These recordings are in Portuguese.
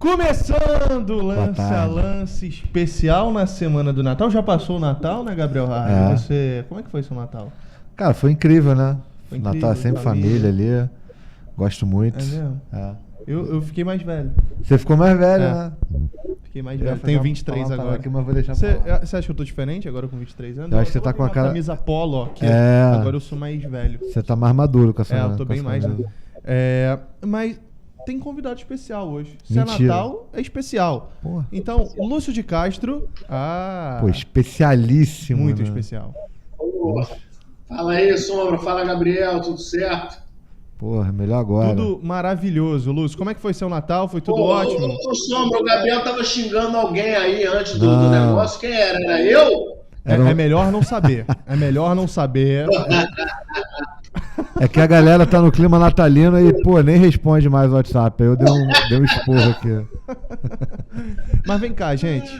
Começando lance a lance especial na semana do Natal. Já passou o Natal, né, Gabriel Harry? Como é que foi seu Natal? Cara, foi incrível, né? Foi incrível, Natal é sempre família ali. Gosto muito. É mesmo? Eu fiquei mais velho. Você ficou mais velho, né? Fiquei mais velho. Tenho 23 agora. Aqui, mas vou deixar Você acha que eu tô diferente agora com 23 anos? Eu acho que você tá com a cara... camisa polo, ó. Agora eu sou mais velho. Você tá mais maduro com essa... eu tô bem mais. Mas tem convidado especial hoje. Se Mentira. é Natal, é especial. Porra. Então, Lúcio de Castro... Pô, especialíssimo. Muito né? especial. Fala aí, Sombra. Fala, Gabriel. Tudo certo? Porra, melhor agora. Tudo maravilhoso, Lúcio. Como é que foi seu Natal? Foi tudo ótimo? Sombra, o Gabriel tava xingando alguém aí antes do negócio. Quem era? Era eu? É melhor não saber. É melhor não saber. É que a galera tá no clima natalino e, pô, nem responde mais o WhatsApp. Aí eu dei um esporro aqui. Mas vem cá, gente.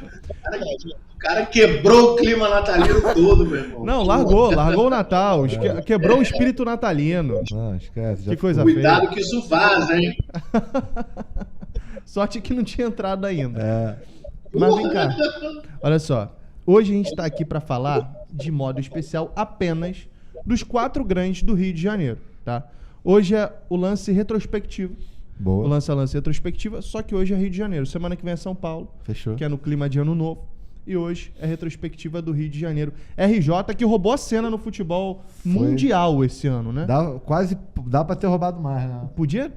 O cara quebrou o clima natalino todo, meu irmão. Não, largou o Natal. Quebrou o espírito natalino. Não, esquece. Que coisa feia. Cuidado que isso faz, hein? Sorte que não tinha entrado ainda. Mas vem cá. Olha só. Hoje a gente tá aqui pra falar de modo especial apenas dos 4 grandes do Rio de Janeiro, tá? Hoje é o lance retrospectivo. Boa. O lance retrospectiva, só que hoje é Rio de Janeiro. Semana que vem é São Paulo. Fechou. Que é no clima de Ano Novo. E hoje é retrospectiva do Rio de Janeiro. RJ que roubou a cena no futebol mundial esse ano, né? Dá pra ter roubado mais, né? Podia,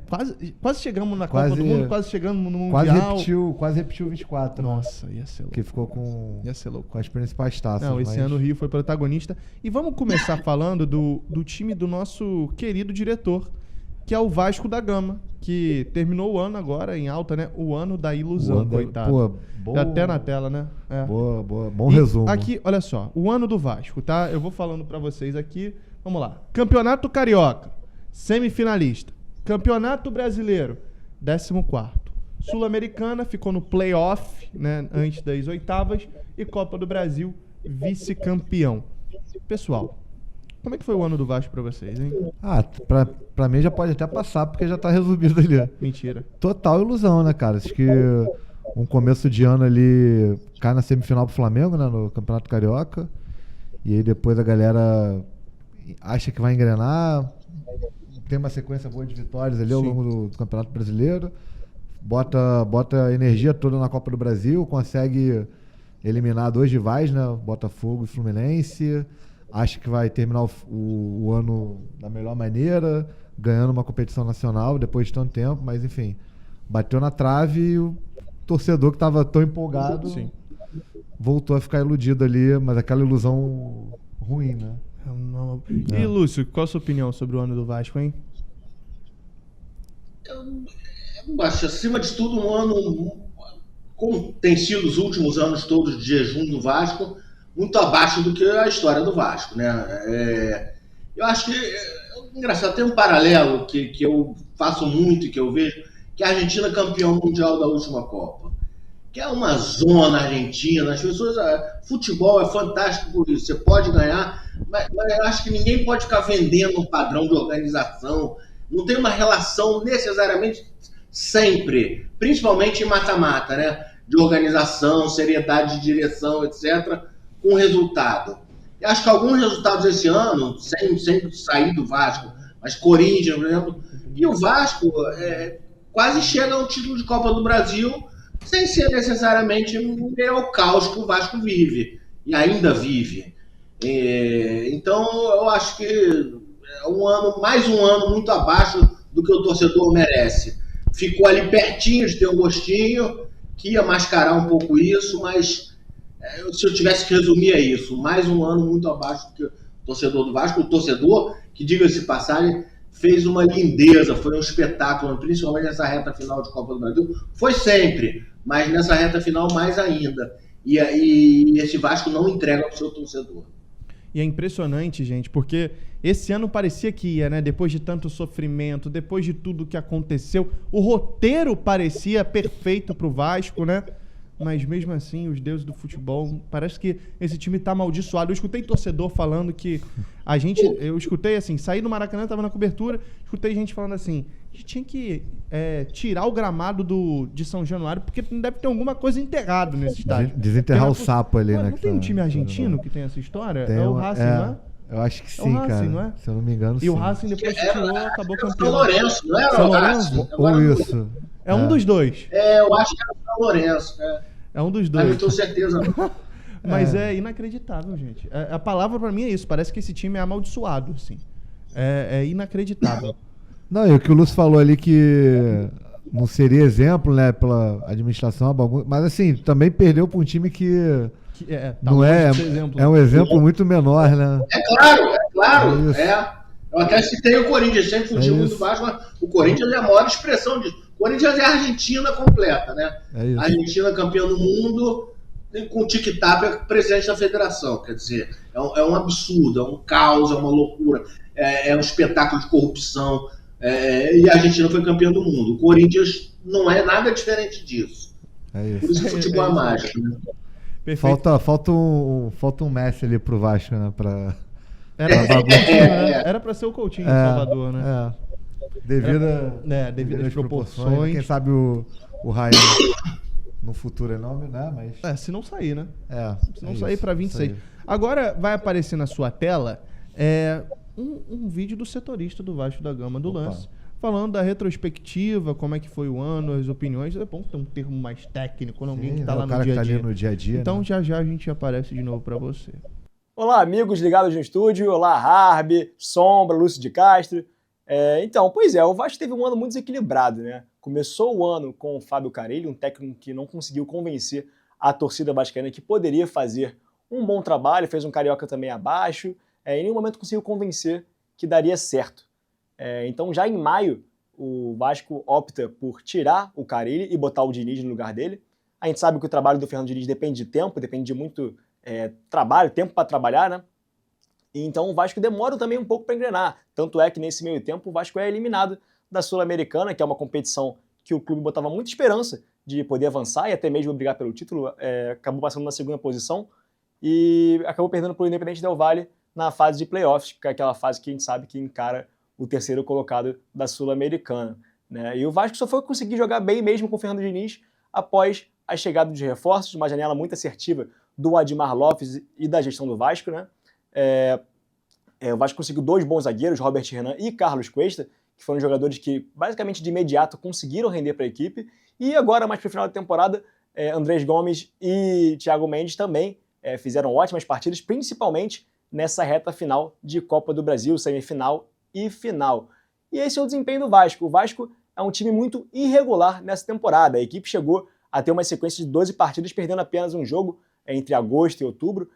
quase chegamos na Copa do Mundo, quase chegamos no Mundial. Quase repetiu 24. Nossa, ia ser louco. Que ficou com as principais taças. Não, esse ano o Rio foi protagonista. E vamos começar falando do time do nosso querido diretor, que é o Vasco da Gama, que terminou o ano agora em alta, né? O ano da ilusão, coitado. Pô, boa. Até na tela, né? Boa. Bom resumo. Aqui, olha só, o ano do Vasco, tá? Eu vou falando pra vocês aqui. Vamos lá. Campeonato Carioca, semifinalista. Campeonato Brasileiro, 14º. Sul-Americana, ficou no playoff, né? Antes das oitavas. E Copa do Brasil, vice-campeão. Pessoal, como é que foi o ano do Vasco pra vocês, hein? Pra mim já pode até passar, porque já tá resumido ali. Mentira. Total ilusão, né, cara? Acho que um começo de ano ali cai na semifinal pro Flamengo, né, no Campeonato Carioca. E aí depois a galera acha que vai engrenar. Tem uma sequência boa de vitórias ali ao longo do Campeonato Brasileiro. Bota a energia toda na Copa do Brasil, consegue eliminar 2 rivais, né? Botafogo e Fluminense. Acho que vai terminar o ano da melhor maneira, ganhando uma competição nacional depois de tanto tempo, mas enfim, bateu na trave e o torcedor que estava tão empolgado voltou a ficar iludido ali, mas aquela ilusão ruim, né? E Lúcio, qual a sua opinião sobre o ano do Vasco, hein? Eu acho, acima de tudo, um ano, como tem sido os últimos anos todos de jejum do Vasco, muito abaixo do que a história do Vasco, né? Eu acho que, engraçado, tem um paralelo que eu faço muito e que eu vejo, que é a Argentina campeão mundial da última Copa. Que é uma zona argentina, as pessoas... Futebol é fantástico por isso, você pode ganhar, mas eu acho que ninguém pode ficar vendendo um padrão de organização, não tem uma relação necessariamente sempre, principalmente em mata-mata, né? De organização, seriedade de direção, etc., com resultado. Eu acho que alguns resultados esse ano, sem sair do Vasco, mas Corinthians, por exemplo, e o Vasco quase chega ao título de Copa do Brasil sem ser necessariamente o caos que o Vasco vive, e ainda vive. Então, eu acho que é mais um ano muito abaixo do que o torcedor merece. Ficou ali pertinho de ter um gostinho, que ia mascarar um pouco isso, mas... se eu tivesse que resumir é isso, mais um ano muito abaixo do que o torcedor do Vasco, o torcedor, que diga-se de passagem, fez uma lindeza, foi um espetáculo, principalmente nessa reta final de Copa do Brasil, foi sempre, mas nessa reta final mais ainda, e esse Vasco não entrega ao seu torcedor. E é impressionante, gente, porque esse ano parecia que ia, né? Depois de tanto sofrimento, depois de tudo que aconteceu, o roteiro parecia perfeito pro Vasco, né? mas mesmo assim, os deuses do futebol, parece que esse time tá amaldiçoado. Eu escutei torcedor falando que eu escutei assim, saí do Maracanã, tava na cobertura, escutei gente falando assim, a gente tinha que tirar o gramado de São Januário, porque deve ter alguma coisa enterrado nesse estádio. Desenterrar o sapo ali, né? Não tem um time argentino que tem essa história? Tem é o Racing, não é? Eu acho que É o sim, Racing, cara. não é? Se eu não me engano, E sim. o Racing depois se tirou, acabou São campeão. Lourenço, não era São o Lourenço? Racing? Ou Agora isso. É um dos dois. eu acho que era o São Lourenço. É um dos Mas não dois. tenho certeza. Não. Mas é inacreditável, gente. A palavra pra mim é isso. Parece que esse time é amaldiçoado, assim. É inacreditável. Não, e o que o Lúcio falou ali que não seria exemplo, né, pela administração, mas assim, também perdeu para um time que Tá não longe é, de ser exemplo. é um exemplo muito menor, né? É claro. Isso. Eu até citei o Corinthians, sempre fugiu muito isso. baixo, mas o Corinthians é a maior expressão disso. O Corinthians é a Argentina completa, né? É isso. A Argentina campeã do mundo, com o tic-tac presidente da federação. Quer dizer, é um absurdo, é um caos, é uma loucura, é um espetáculo de corrupção. E a Argentina foi campeã do mundo. O Corinthians não é nada diferente disso. É Por isso. isso que o futebol é mágico, né? Perfeito. Falta um Messi ali pro Vasco, né? Era pra ser o Coutinho em Salvador, né? Devido às proporções. Quem sabe o Ryan no futuro é nome, né? Mas Se não sair, né? Se não é sair isso, pra 26. isso aí. Agora vai aparecer na sua tela um vídeo do setorista do Vasco da Gama do Opa. Lance, falando da retrospectiva, como é que foi o ano, as opiniões. É bom ter um termo mais técnico, alguém que tá lá o cara no dia que a tá dia. ali no dia a dia. Então né? já a gente aparece de novo pra você. Olá, amigos ligados no estúdio. Olá, Harbi, Sombra, Lúcio de Castro. O Vasco teve um ano muito desequilibrado, né? Começou o ano com o Fábio Carille, um técnico que não conseguiu convencer a torcida vascaína que poderia fazer um bom trabalho, fez um Carioca também abaixo, em nenhum momento conseguiu convencer que daria certo. Então, já em maio, o Vasco opta por tirar o Carille e botar o Diniz no lugar dele. A gente sabe que o trabalho do Fernando Diniz depende de tempo, depende de muito trabalho, tempo para trabalhar, né? E então o Vasco demora também um pouco para engrenar. Tanto é que nesse meio tempo o Vasco é eliminado da Sul-Americana, que é uma competição que o clube botava muita esperança de poder avançar e até mesmo brigar pelo título. Acabou passando na segunda posição e acabou perdendo para o Independente Del Valle na fase de playoffs, que é aquela fase que a gente sabe que encara o terceiro colocado da Sul-Americana, né? E o Vasco só foi conseguir jogar bem mesmo com o Fernando Diniz após a chegada de reforços, uma janela muito assertiva do Admar Lopes e da gestão do Vasco, né? O Vasco conseguiu 2 bons zagueiros, Robert Renan e Carlos Cuesta, que foram jogadores que basicamente de imediato conseguiram render para a equipe. E agora, mais para o final da temporada, Andrés Gomes e Thiago Mendes também fizeram ótimas partidas, principalmente nessa reta final de Copa do Brasil, semifinal e final. E esse é o desempenho do Vasco. O Vasco é um time muito irregular nessa temporada. A equipe chegou a ter uma sequência de 12 partidas, perdendo apenas um jogo entre agosto e outubro.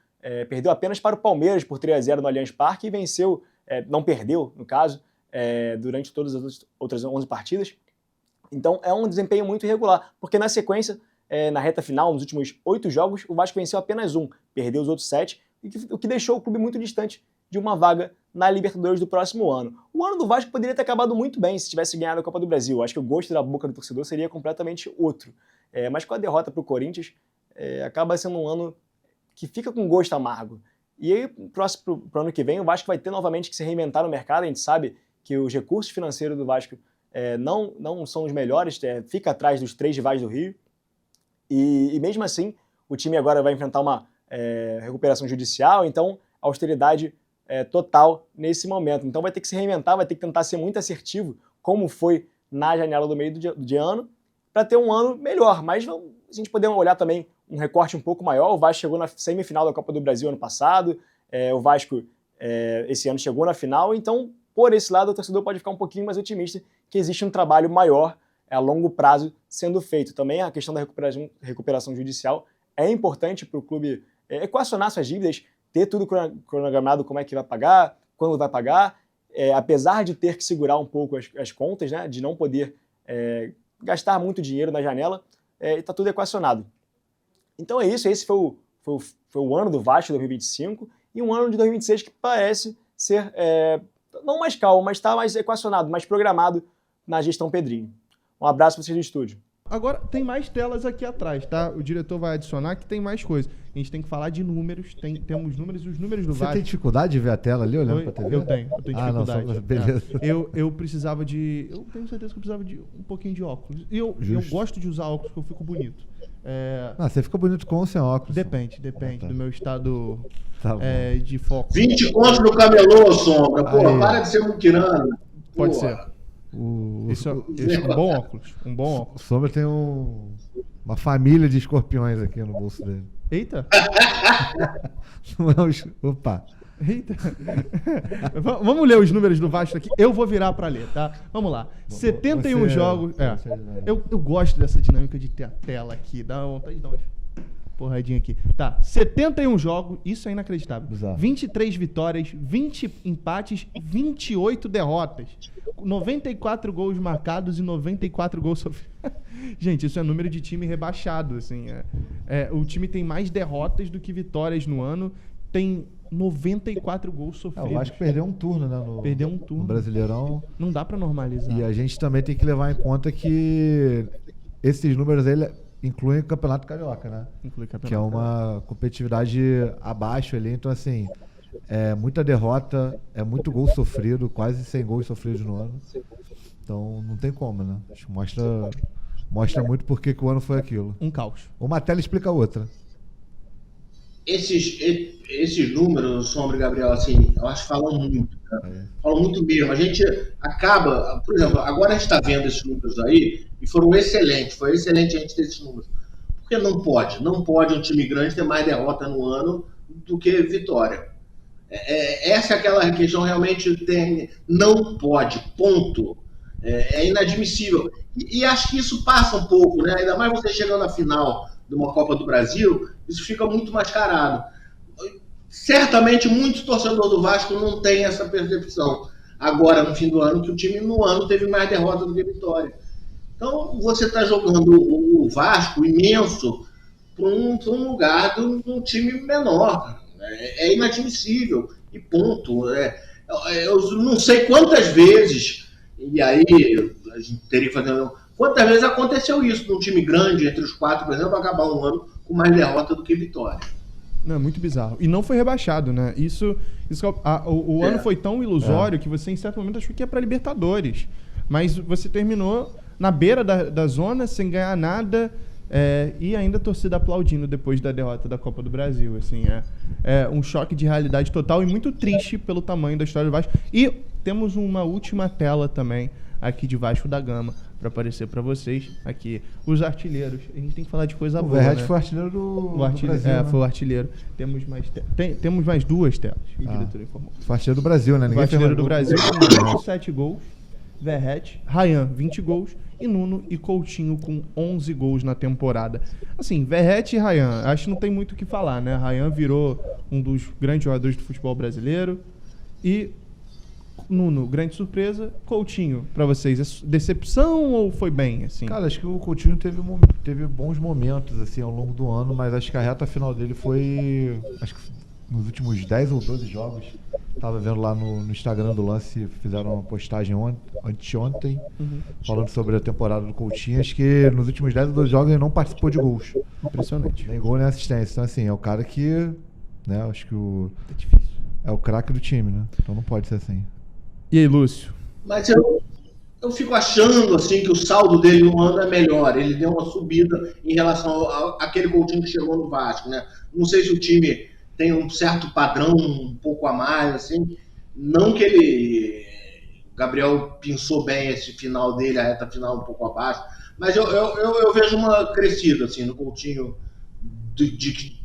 Perdeu apenas para o Palmeiras por 3-0 no Allianz Parque e venceu, não perdeu, no caso, durante todas as outras 11 partidas. Então é um desempenho muito irregular, porque na sequência, na reta final, nos últimos 8 jogos, o Vasco venceu apenas um, perdeu os outros 7, o que deixou o clube muito distante de uma vaga na Libertadores do próximo ano. O ano do Vasco poderia ter acabado muito bem se tivesse ganhado a Copa do Brasil. Acho que o gosto da boca do torcedor seria completamente outro. Mas com a derrota para o Corinthians, acaba sendo um ano que fica com gosto amargo. E aí, próximo pro ano que vem, o Vasco vai ter novamente que se reinventar no mercado. A gente sabe que os recursos financeiros do Vasco não são os melhores, fica atrás dos 3 rivais do Rio. E mesmo assim, o time agora vai enfrentar uma recuperação judicial, então austeridade total nesse momento. Então vai ter que se reinventar, vai ter que tentar ser muito assertivo, como foi na janela do meio de ano, para ter um ano melhor. Mas se a gente puder olhar também um recorte um pouco maior, o Vasco chegou na semifinal da Copa do Brasil ano passado, o Vasco esse ano chegou na final, então por esse lado o torcedor pode ficar um pouquinho mais otimista que existe um trabalho maior a longo prazo sendo feito. Também a questão da recuperação judicial é importante para o clube equacionar suas dívidas, ter tudo cronogramado, como é que vai pagar, quando vai pagar, apesar de ter que segurar um pouco as contas, né, de não poder gastar muito dinheiro na janela, está tudo equacionado. Então é isso, esse foi o ano do Vasco 2025 e um ano de 2026 que parece ser não mais calmo, mas está mais equacionado, mais programado na gestão Pedrinho. Um abraço para vocês do estúdio. Agora, tem mais telas aqui atrás, tá? O diretor vai adicionar que tem mais coisas. A gente tem que falar de números, temos números e os números do Você Vasco. tem dificuldade de ver a tela ali olhando pra TV? Eu tenho dificuldade. Não, beleza. Eu precisava de... Eu tenho certeza que eu precisava de um pouquinho de óculos. E eu gosto de usar óculos porque eu fico bonito. Você fica bonito com ou sem óculos? Depende tá. do meu estado Tá bom. de foco. 20 contos no camelô, Sombra. Pô, Aí. para de ser muquirana. Pode Pô. ser. Isso é um bom óculos. Um bom O óculos. Sombra tem uma família de escorpiões aqui no bolso dele. Eita! Não é Opa! Eita! Vamos ler os números do Vasco aqui. Eu vou virar pra ler, tá? Vamos lá. 71 jogos. Eu gosto dessa dinâmica de ter a tela aqui. Dá vontade de dar umas porradinha aqui. Tá. 71 jogos. Isso é inacreditável. Bizarro. 23 vitórias, 20 empates, 28 derrotas. 94 gols marcados e 94 gols sofridos. Gente, isso é número de time rebaixado, assim. O time tem mais derrotas do que vitórias no ano. Tem 94 gols sofridos. O Vasco perdeu um turno, né? Perdeu um turno. No Brasileirão. Não dá pra normalizar. E a gente também tem que levar em conta que esses números aí incluem o Campeonato Carioca, né? Inclui campeonato. Que é uma competitividade abaixo ali. Então, assim, é muita derrota, é muito gol sofrido, quase 100 gols sofridos no ano. Então, não tem como, né? Acho que mostra muito por que o ano foi aquilo. Um caos. Uma tela explica a outra. Esses números, Sombra e Gabriel, assim, eu acho que falam muito. Né? Falam muito mesmo. A gente acaba, por exemplo, agora a gente está vendo esses números aí e foram excelentes. Foi excelente a gente ter esses números. Porque não pode um time grande ter mais derrota no ano do que vitória. Essa é aquela questão realmente não pode, ponto. É inadmissível. E acho que isso passa um pouco, né? Ainda mais você chegando na final de uma Copa do Brasil, isso fica muito mascarado. Certamente muitos torcedores do Vasco não têm essa percepção agora no fim do ano, que o time no ano teve mais derrota do que vitória. Então você está jogando o Vasco imenso para um lugar de um time menor. É inadmissível e ponto. Eu não sei quantas vezes, e aí a gente teria que fazer... Quantas vezes aconteceu isso num time grande, entre os quatro, por exemplo, acabar um ano com mais derrota do que vitória? Não, é muito bizarro. E não foi rebaixado, né? O ano foi tão ilusório que você, em certo momento, achou que ia pra Libertadores. Mas você terminou na beira da zona, sem ganhar nada, e ainda a torcida aplaudindo depois da derrota da Copa do Brasil. Assim, é um choque de realidade total e muito triste pelo tamanho da história do Vasco. E temos uma última tela também aqui de Vasco da Gama para aparecer para vocês aqui. Os artilheiros. A gente tem que falar de coisa boa, Verratti né? foi artilheiro do Brasil, né? Foi o artilheiro. Temos mais duas telas, o diretor informou. Foi artilheiro do Brasil, né? O artilheiro do Brasil com 27 gols. Verratti, Ryan, 20 gols. E Nuno e Coutinho com 11 gols na temporada. Assim, Verratti e Ryan, acho que não tem muito o que falar, né? Ryan virou um dos grandes jogadores do futebol brasileiro. E Nuno, grande surpresa. Coutinho, pra vocês, é decepção ou foi bem, assim? Cara, acho que o Coutinho teve bons momentos, assim, ao longo do ano, mas acho que a reta final dele foi... Acho que nos últimos 10 ou 12 jogos. Tava vendo lá no Instagram do Lance, fizeram uma postagem anteontem, falando sobre a temporada do Coutinho. Acho que nos últimos 10 ou 12 jogos ele não participou de gols. Impressionante. Nem gol, nem assistência. Então, assim, é o cara que... né, acho que É difícil. é o craque do time, né? Então não pode ser assim. E aí, Lúcio? Mas eu fico achando assim, que o saldo dele no ano é melhor. Ele deu uma subida em relação àquele Coutinho que chegou no Vasco, né? Não sei se o time tem um certo padrão um pouco a mais, assim. Não que o Gabriel pensou bem esse final dele, a reta final um pouco abaixo, mas eu vejo uma crescida assim, no Coutinho,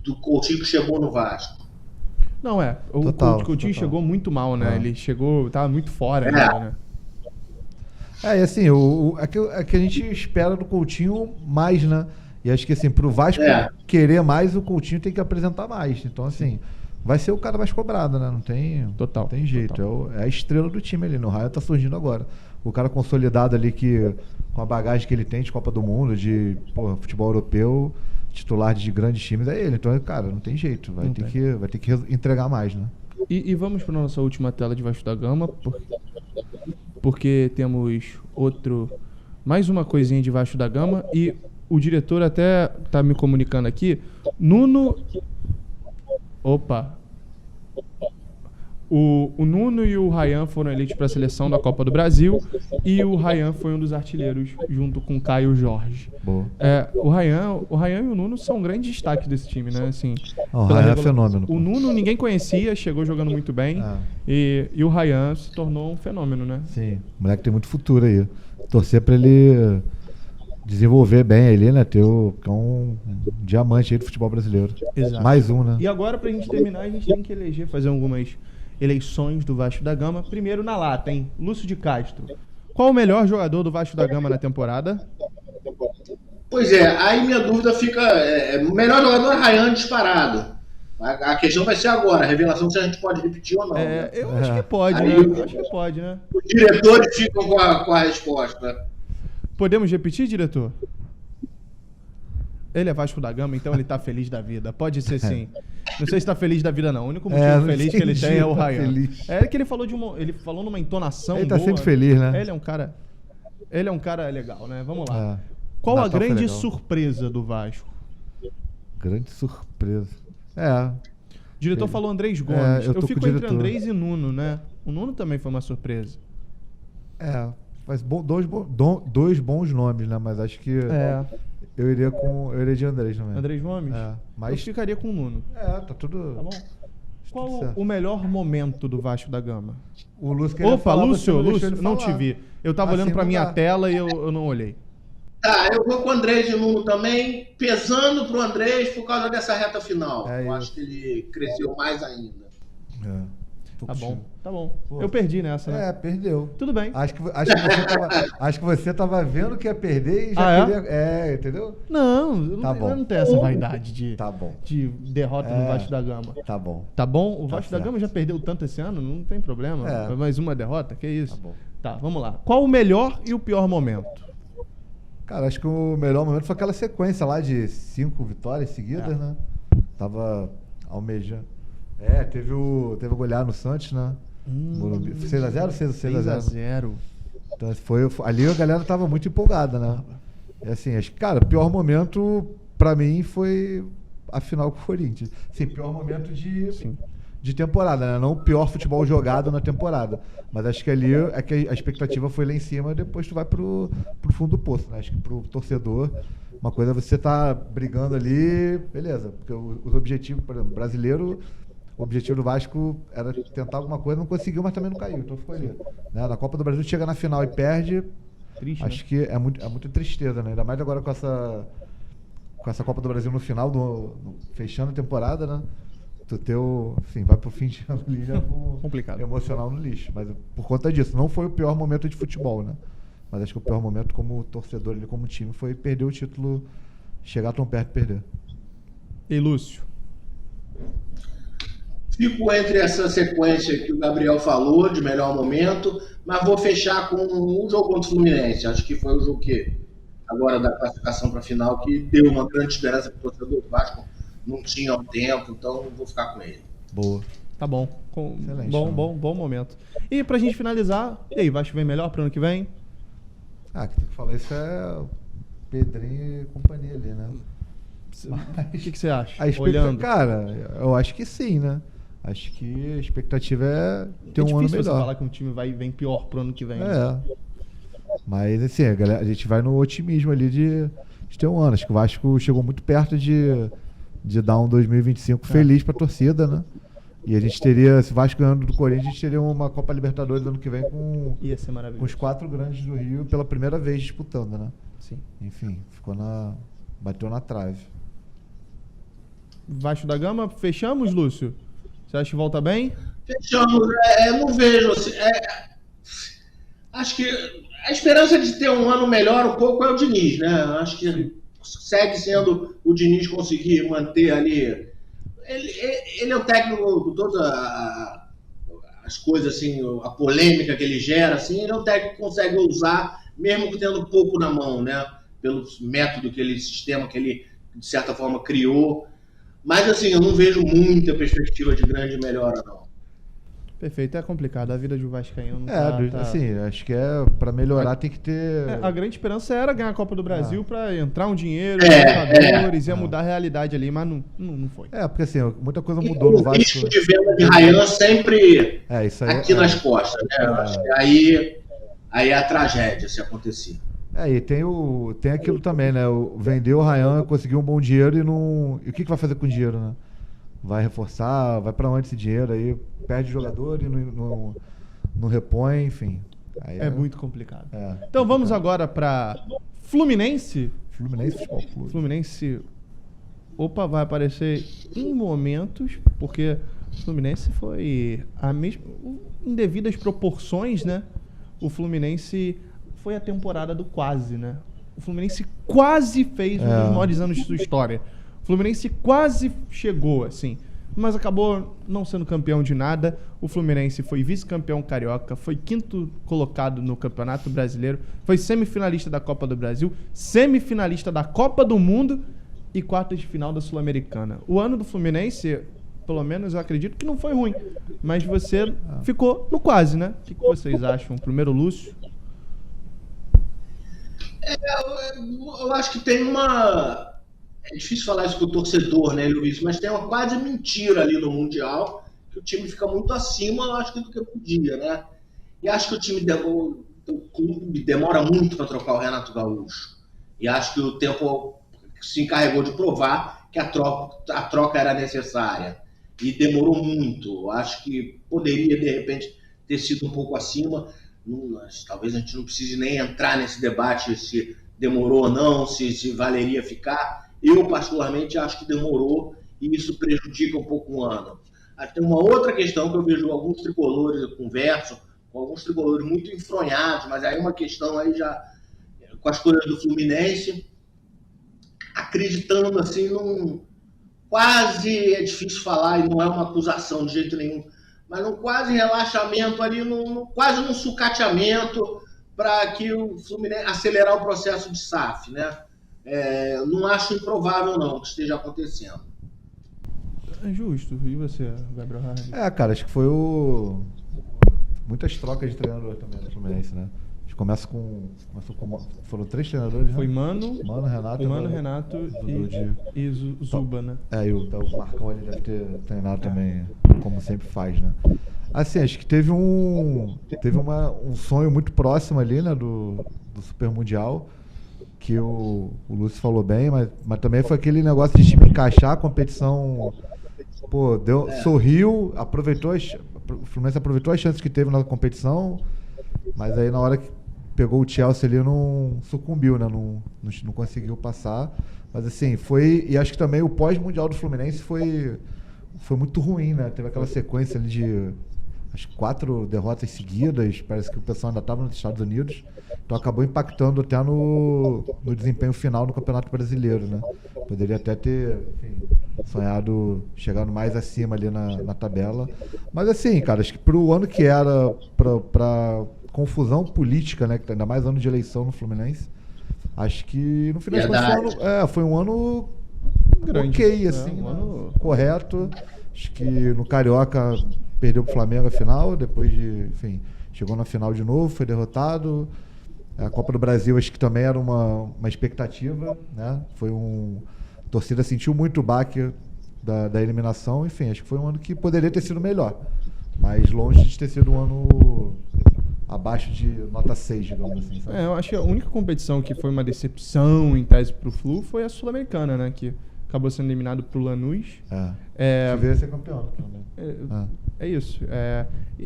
do Coutinho que chegou no Vasco. Não, o Coutinho chegou muito mal, né? Ele tava muito fora ainda, né? E assim, é que a gente espera do Coutinho mais, né? E acho que assim, pro Vasco querer mais, o Coutinho tem que apresentar mais. Então, assim, vai ser o cara mais cobrado, né? Não tem jeito. Total. É a estrela do time ali. No Raio tá surgindo agora. O cara consolidado ali que, com a bagagem que ele tem de Copa do Mundo, de futebol europeu, titular de grandes times, é ele. Então, cara, não tem jeito. Vai ter que entregar mais, né? E vamos para nossa última tela de Vasco da Gama, porque temos outro mais uma coisinha de Vasco da Gama e o diretor até tá me comunicando aqui. Nuno... Opa... O Nuno e o Ryan foram eleitos para a seleção da Copa do Brasil e o Ryan foi um dos artilheiros junto com o Caio Jorge. Boa. O Ryan e o Nuno são um grande destaque desse time, né? Assim, O pela Ryan é revolu- fenômeno. O Nuno ninguém conhecia, chegou jogando muito bem e o Ryan se tornou um fenômeno, né? Sim, o moleque tem muito futuro aí. Torcer pra ele desenvolver bem ali, né? Que é um diamante aí do futebol brasileiro. Exato. Mais um, né? E agora, pra gente terminar, a gente tem que eleger, fazer algumas eleições do Vasco da Gama. Primeiro na lata, hein? Lúcio de Castro. Qual o melhor jogador do Vasco da Gama na temporada? Pois é, aí minha dúvida fica. O melhor jogador é Ryan disparado. A questão vai ser agora, a revelação se a gente pode repetir ou não. Né? Eu acho que pode, Aí né? Eu acho que pode, né? Os diretores ficam com a resposta. Podemos repetir, diretor? Ele é Vasco da Gama, então ele tá feliz da vida. Pode ser sim. Não sei se tá feliz da vida, não. O único motivo não feliz que ele entendi, tem é o tá Ryan. feliz. É que ele falou ele falou numa entonação Ele tá boa. sempre feliz, né? Ele é um cara legal, né? Vamos lá. É. Qual a Natal foi grande legal. surpresa do Vasco? Grande surpresa. O diretor falou Andrés Gomes. eu tô Eu fico com o entre diretor. Andrés e Nuno, né? O Nuno também foi uma surpresa. Mas dois bons nomes, né? Mas acho que eu iria de Andrés também. Andrés Gomes? Eu Mas ficaria com o Nuno. tá tudo. Tá bom? Qual certo. o melhor momento do Vasco da Gama? O Lúcio queria Opa, falar, Lúcio, você não deixou ele não te falar. vi. Eu tava Assim olhando pra não minha dá. tela e eu não olhei. Tá, eu vou com o Andrés e o Nuno também, pesando pro Andrés por causa dessa reta final. É eu isso. acho que ele cresceu mais ainda. Tô Tá contigo. bom, tá bom. Pô. Eu perdi nessa, né? Perdeu. Tudo bem. Acho que você tava vendo que ia perder e já Ah, é? queria. Entendeu? Não, Tá bom. eu não tenho essa vaidade Tá bom. de derrota no Vasco da Gama. Tá bom. Tá bom? O Tá Vasco da certo. Gama já perdeu tanto esse ano, não tem problema. É. Foi mais uma derrota, que isso? Tá bom. Tá, vamos lá. Qual o melhor e o pior momento? Cara, acho que o melhor momento foi aquela sequência lá de 5 vitórias seguidas, né? Tava almejando. Teve o goleado no Santos, né? Morumbi. 6x0? 6x0. 6x0. Então, ali a galera tava muito empolgada, né? E assim, acho que, cara, o pior momento pra mim foi a final com o Corinthians. Sim, pior momento de temporada, né? Não o pior futebol jogado na temporada. Mas acho que ali é que a expectativa foi lá em cima e depois tu vai pro fundo do poço, né? Acho que pro torcedor, uma coisa é você tá brigando ali, beleza. Porque os objetivos, por exemplo, brasileiro, o objetivo do Vasco era tentar alguma coisa, não conseguiu, mas também não caiu, então ficou ali. Né? Na Copa do Brasil chega na final e perde, Triste, acho que é muita tristeza, né? Ainda mais agora com essa Copa do Brasil no final, fechando a temporada, né? Vai pro fim de ano ali já com Complicado. emocional no lixo. Mas por conta disso, não foi o pior momento de futebol, né? Mas acho que o pior momento como torcedor ali, como time, foi perder o título, chegar tão perto de perder. E Lúcio? Fico entre essa sequência que o Gabriel falou, de melhor momento, mas vou fechar com um jogo contra o Fluminense. Acho que foi o jogo que, agora da classificação para a final, que deu uma grande esperança para o torcedor do Vasco. Não tinha o tempo, então vou ficar com ele. Boa. Tá bom. Excelente, Bom momento. E pra gente finalizar, e aí, Vasco vem melhor pro ano que vem? Que tem que falar isso é o Pedrinho e companhia ali, né? O que você acha? Olhando. Cara, eu acho que sim, né? Acho que a expectativa é ter um ano difícil você melhor. falar que um time vem pior pro ano que vem. Mas assim, a gente vai no otimismo ali de ter um ano. Acho que o Vasco chegou muito perto de dar um 2025 feliz pra torcida, né? E a gente teria, se o Vasco ganhando do Corinthians, a gente teria uma Copa Libertadores ano que vem Ia ser com maravilhoso. os 4 grandes do Rio pela primeira vez disputando, né? Sim. Enfim, bateu na trave. Vasco da Gama, fechamos, Lúcio? Você acha que volta bem? Fechamos. Não vejo assim. Acho que a esperança de ter um ano melhor um pouco é o Diniz, né? Acho que segue sendo o Diniz conseguir manter ali. Ele é o técnico com todas as coisas, assim, a polêmica que ele gera, assim, ele é um técnico que consegue usar, mesmo tendo pouco na mão, né? Pelo método sistema que ele, de certa forma, criou. Mas, assim, eu não vejo muita perspectiva de grande melhora, não. Perfeito, é complicado. A vida de um vascaíno não Assim, acho que pra melhorar tem que ter... A grande esperança era ganhar a Copa do Brasil pra entrar um dinheiro, Libertadores, ia mudar a realidade ali, mas não foi. Porque assim, muita coisa mudou no O Vasco. risco de venda de Rayan sempre Isso aí, aqui nas costas, né? Acho que aí é a tragédia se acontecer. E tem aquilo também, né? Vendeu o Rayan, conseguiu um bom dinheiro e o que vai fazer com o dinheiro, né? Vai reforçar, vai pra onde esse dinheiro aí? Perde o jogador e não repõe, enfim. Aí é muito complicado. Então vamos agora pra Fluminense. Fluminense Futebol Clube. Fluminense, vai aparecer em momentos, porque o Fluminense foi em devidas proporções, né? O Fluminense foi a temporada do quase, né? O Fluminense quase fez um dos maiores anos de sua história. O Fluminense quase chegou, assim, mas acabou não sendo campeão de nada. O Fluminense foi vice-campeão carioca, foi 5º colocado no Campeonato Brasileiro, foi semifinalista da Copa do Brasil, semifinalista da Copa do Mundo e quartas de final da Sul-Americana. O ano do Fluminense, pelo menos eu acredito que não foi ruim, mas você ficou no quase, né? O que vocês acham? Primeiro, Lúcio. Eu acho que tem uma... É difícil falar isso pro torcedor, né, Luiz? Mas tem uma quase mentira ali no Mundial, que o time fica muito acima, eu acho, do que podia, né? E acho que o clube demora muito para trocar o Renato Gaúcho. E acho que o tempo se encarregou de provar que a troca era necessária. E demorou muito. Eu acho que poderia, de repente, ter sido um pouco acima. Talvez a gente não precise nem entrar nesse debate se demorou ou não, se valeria ficar. Eu, particularmente, acho que demorou e isso prejudica um pouco o ano. Tem uma outra questão que eu vejo alguns tricolores, eu converso com alguns tricolores muito enfronhados, mas aí uma questão aí já com as coisas do Fluminense, acreditando assim quase, é difícil falar e não é uma acusação de jeito nenhum, mas num quase relaxamento ali, quase num sucateamento para que o Fluminense acelerar o processo de SAF, né? Não acho improvável não que esteja acontecendo. É justo. E você, Gabriel Hard? Cara, acho que foi muitas trocas de treinador também no Fluminense, né? A gente começou com foram 3 treinadores, né? Foi Mano, Renato e Zuba, né? E o Marcão ele deve ter treinado também, como sempre faz, né? Assim, acho que teve um sonho muito próximo ali, né, do Super Mundial, que o Lúcio falou bem, mas também foi aquele negócio de time encaixar a competição, sorriu, o Fluminense aproveitou as chances que teve na competição, mas aí na hora que pegou o Chelsea ali não sucumbiu, né, não conseguiu passar, mas assim, e acho que também o pós-mundial do Fluminense foi muito ruim, né, teve aquela sequência ali de as 4 derrotas seguidas, parece que o pessoal ainda estava nos Estados Unidos, então acabou impactando até no desempenho final no Campeonato Brasileiro, né? Poderia até ter, sonhado chegando mais acima ali na tabela. Mas assim, cara, acho que pro ano que era, pra confusão política, né? Ainda mais ano de eleição no Fluminense, acho que no final das contas foi um ano grande, ok, assim, um ano correto. Acho que no Carioca perdeu pro Flamengo a final, depois chegou na final de novo, foi derrotado. A Copa do Brasil acho que também era uma expectativa, né? A torcida sentiu muito o baque da eliminação, enfim, acho que foi um ano que poderia ter sido melhor, mas longe de ter sido um ano abaixo de nota 6, digamos assim, sabe? Eu acho que a única competição que foi uma decepção em tese pro Flu foi a Sul-Americana, né? Que acabou sendo eliminado pro Lanús. Deveria ser campeão também. É isso.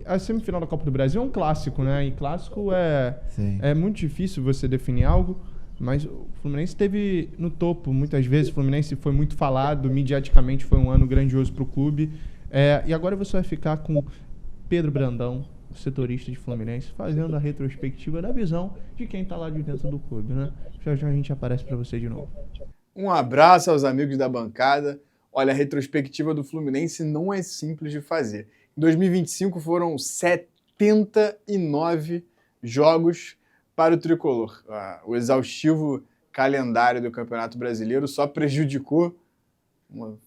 A semifinal da Copa do Brasil é um clássico, né? E clássico é muito difícil você definir algo, mas o Fluminense esteve no topo muitas vezes. O Fluminense foi muito falado, mediaticamente foi um ano grandioso pro clube. E agora você vai ficar com Pedro Brandão, o setorista de Fluminense, fazendo a retrospectiva da visão de quem tá lá de dentro do clube, né? Já a gente aparece para você de novo. Um abraço aos amigos da bancada. Olha, a retrospectiva do Fluminense não é simples de fazer. Em 2025 foram 79 jogos para o Tricolor. O exaustivo calendário do Campeonato Brasileiro só prejudicou,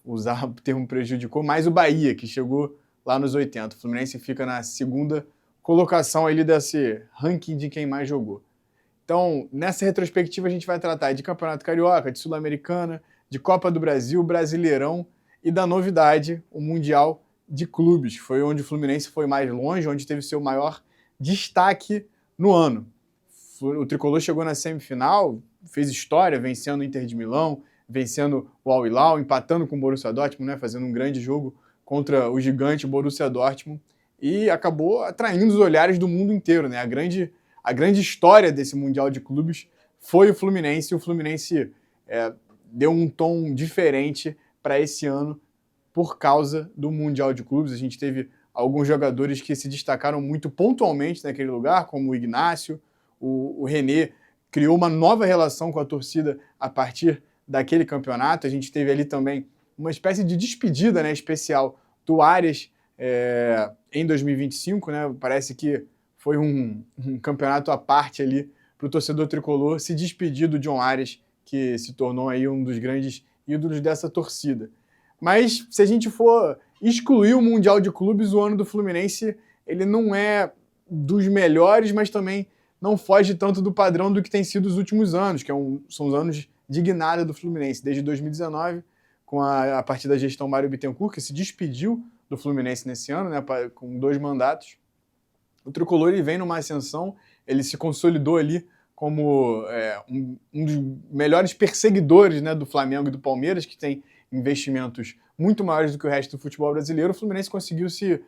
usar o termo prejudicou, mais o Bahia, que chegou lá nos 80. O Fluminense fica na segunda colocação ali desse ranking de quem mais jogou. Então, nessa retrospectiva a gente vai tratar de Campeonato Carioca, de Sul-Americana, de Copa do Brasil, Brasileirão e da novidade, o Mundial de Clubes. Foi onde o Fluminense foi mais longe, onde teve seu maior destaque no ano. O Tricolor chegou na semifinal, fez história, vencendo o Inter de Milão, vencendo o Al Hilal, empatando com o Borussia Dortmund, né, fazendo um grande jogo contra o gigante Borussia Dortmund, e acabou atraindo os olhares do mundo inteiro, né? A grande história desse Mundial de Clubes foi o Fluminense, e o Fluminense deu um tom diferente para esse ano por causa do Mundial de Clubes. A gente teve alguns jogadores que se destacaram muito pontualmente naquele lugar, como o Ignácio, o René criou uma nova relação com a torcida a partir daquele campeonato. A gente teve ali também uma espécie de despedida, né, especial do Arias em 2025, né? Parece que foi um campeonato à parte ali para o torcedor tricolor se despedir do John Arias, que se tornou aí um dos grandes ídolos dessa torcida. Mas se a gente for excluir o Mundial de Clubes, o ano do Fluminense ele não é dos melhores, mas também não foge tanto do padrão do que tem sido os últimos anos, que são os anos de guinada do Fluminense. Desde 2019, a partir da gestão Mário Bittencourt, que se despediu do Fluminense nesse ano, né, com 2 mandatos, o Tricolor ele vem numa ascensão, ele se consolidou ali como um dos melhores perseguidores, né, do Flamengo e do Palmeiras, que tem investimentos muito maiores do que o resto do futebol brasileiro. O Fluminense conseguiu se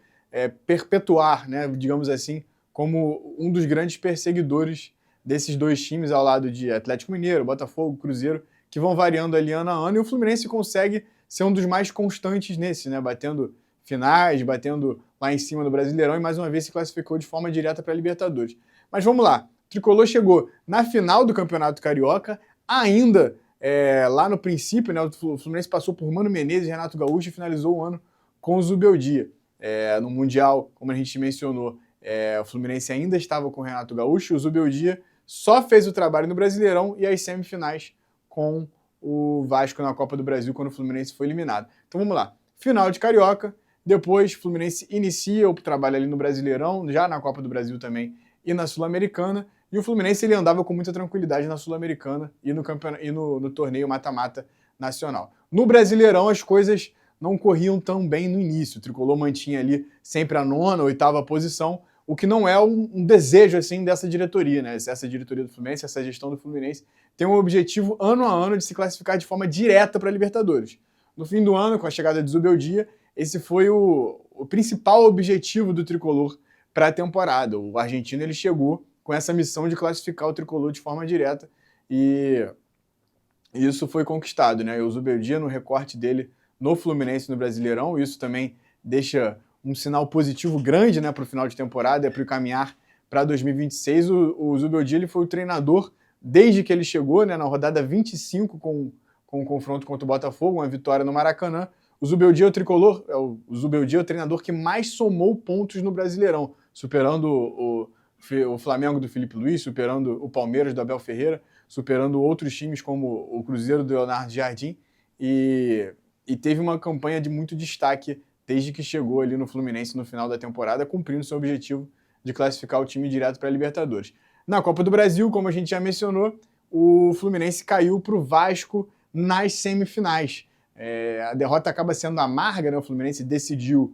perpetuar, né, digamos assim, como um dos grandes perseguidores desses 2 times, ao lado de Atlético Mineiro, Botafogo, Cruzeiro, que vão variando ali ano a ano, e o Fluminense consegue ser um dos mais constantes nesse, né, batendo finais, batendo lá em cima do Brasileirão, e mais uma vez se classificou de forma direta para a Libertadores. Mas vamos lá, o Tricolor chegou na final do Campeonato Carioca, ainda lá no princípio, né, o Fluminense passou por Mano Menezes e Renato Gaúcho e finalizou o ano com o Zubeldia. No Mundial, como a gente mencionou, o Fluminense ainda estava com o Renato Gaúcho, o Zubeldia só fez o trabalho no Brasileirão e as semifinais com o Vasco na Copa do Brasil, quando o Fluminense foi eliminado. Então vamos lá, final de Carioca, depois o Fluminense inicia o trabalho ali no Brasileirão, já na Copa do Brasil também e na Sul-Americana, e o Fluminense ele andava com muita tranquilidade na Sul-Americana e no torneio mata-mata nacional. No Brasileirão as coisas não corriam tão bem no início, o Tricolor mantinha ali sempre a 9ª, 8ª posição, o que não é um desejo assim dessa diretoria, né? Essa diretoria do Fluminense, essa gestão do Fluminense tem um objetivo ano a ano de se classificar de forma direta para a Libertadores. No fim do ano, com a chegada de Zubeldia, esse foi o principal objetivo do Tricolor para a temporada. O argentino ele chegou com essa missão de classificar o Tricolor de forma direta e isso foi conquistado, né? O Zubeldia, no recorte dele no Fluminense no Brasileirão, isso também deixa um sinal positivo grande, né, para o final de temporada, para o caminhar para 2026. O Zubeldia ele foi o treinador desde que ele chegou, né, na rodada 25 com o confronto contra o Botafogo, uma vitória no Maracanã. O Zubeldia é o tricolor, o Zubeldia é o treinador que mais somou pontos no Brasileirão, superando o Flamengo do Felipe Luiz, superando o Palmeiras do Abel Ferreira, superando outros times como o Cruzeiro do Leonardo Jardim, e teve uma campanha de muito destaque desde que chegou ali no Fluminense no final da temporada, cumprindo seu objetivo de classificar o time direto para a Libertadores. Na Copa do Brasil, como a gente já mencionou, o Fluminense caiu para o Vasco nas semifinais. A derrota acaba sendo amarga, né? O Fluminense decidiu...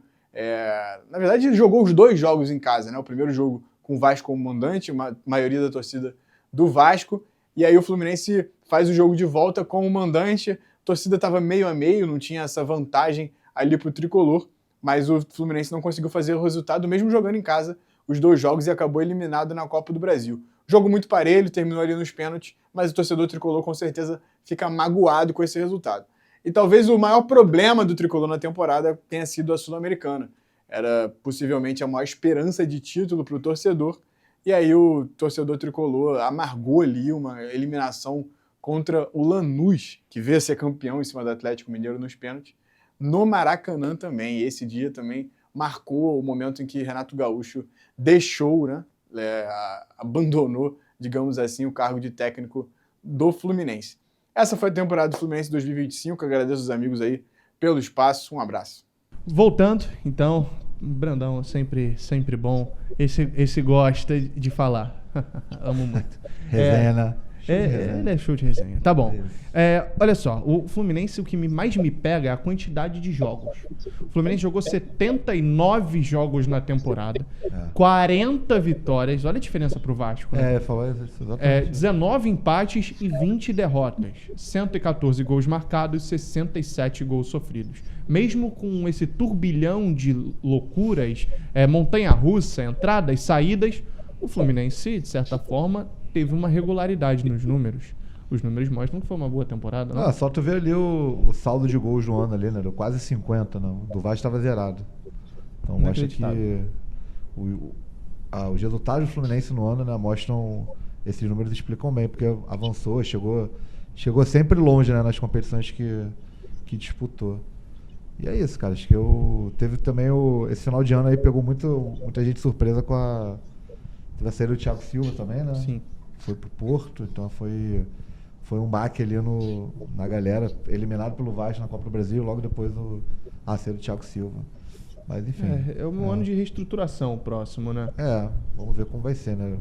na verdade, ele jogou os 2 jogos em casa, né? O primeiro jogo com o Vasco como mandante, a maioria da torcida do Vasco, e aí o Fluminense faz o jogo de volta como mandante. A torcida estava meio a meio, não tinha essa vantagem ali para o Tricolor, mas o Fluminense não conseguiu fazer o resultado, mesmo jogando em casa os 2 jogos, e acabou eliminado na Copa do Brasil. Jogo muito parelho, terminou ali nos pênaltis, mas o torcedor tricolor com certeza fica magoado com esse resultado. E talvez o maior problema do Tricolor na temporada tenha sido a Sul-Americana. Era possivelmente a maior esperança de título para o torcedor, e aí o torcedor tricolor amargou ali uma eliminação contra o Lanús, que veio a ser campeão em cima do Atlético Mineiro nos pênaltis, no Maracanã também. E esse dia também marcou o momento em que Renato Gaúcho deixou, né, abandonou, digamos assim, o cargo de técnico do Fluminense. Essa foi a temporada do Fluminense 2025. Agradeço os amigos aí pelo espaço. Um abraço. Voltando, então, Brandão, sempre bom. Esse gosta de falar. Amo muito. Resenha, né? Ele é show de resenha. Tá bom. Olha só, o Fluminense, o que mais me pega é a quantidade de jogos. O Fluminense jogou 79 jogos na temporada, 40 vitórias. Olha a diferença pro Vasco, né? Falou exatamente. 19 empates e 20 derrotas. 114 gols marcados, 67 gols sofridos. Mesmo com esse turbilhão de loucuras, montanha-russa, entradas, saídas, o Fluminense, de certa forma, teve uma regularidade nos números. Os números mostram que foi uma boa temporada, não? Só tu ver ali o saldo de gols no ano ali, né? Deu quase 50, não. Do Vasco estava zerado. Então mostra que os resultados do Fluminense no ano, né, mostram, esses números explicam bem, porque avançou, chegou sempre longe, né, nas competições que disputou. E é isso, cara. Acho que teve também esse final de ano aí, pegou muita gente surpresa com teve a saída do Thiago Silva também, né? Sim. Foi pro Porto, então foi um baque ali na galera, eliminado pelo Vasco na Copa do Brasil, logo depois a saída do Thiago Silva. Mas enfim. É um ano de reestruturação próximo, né? Vamos ver como vai ser, né?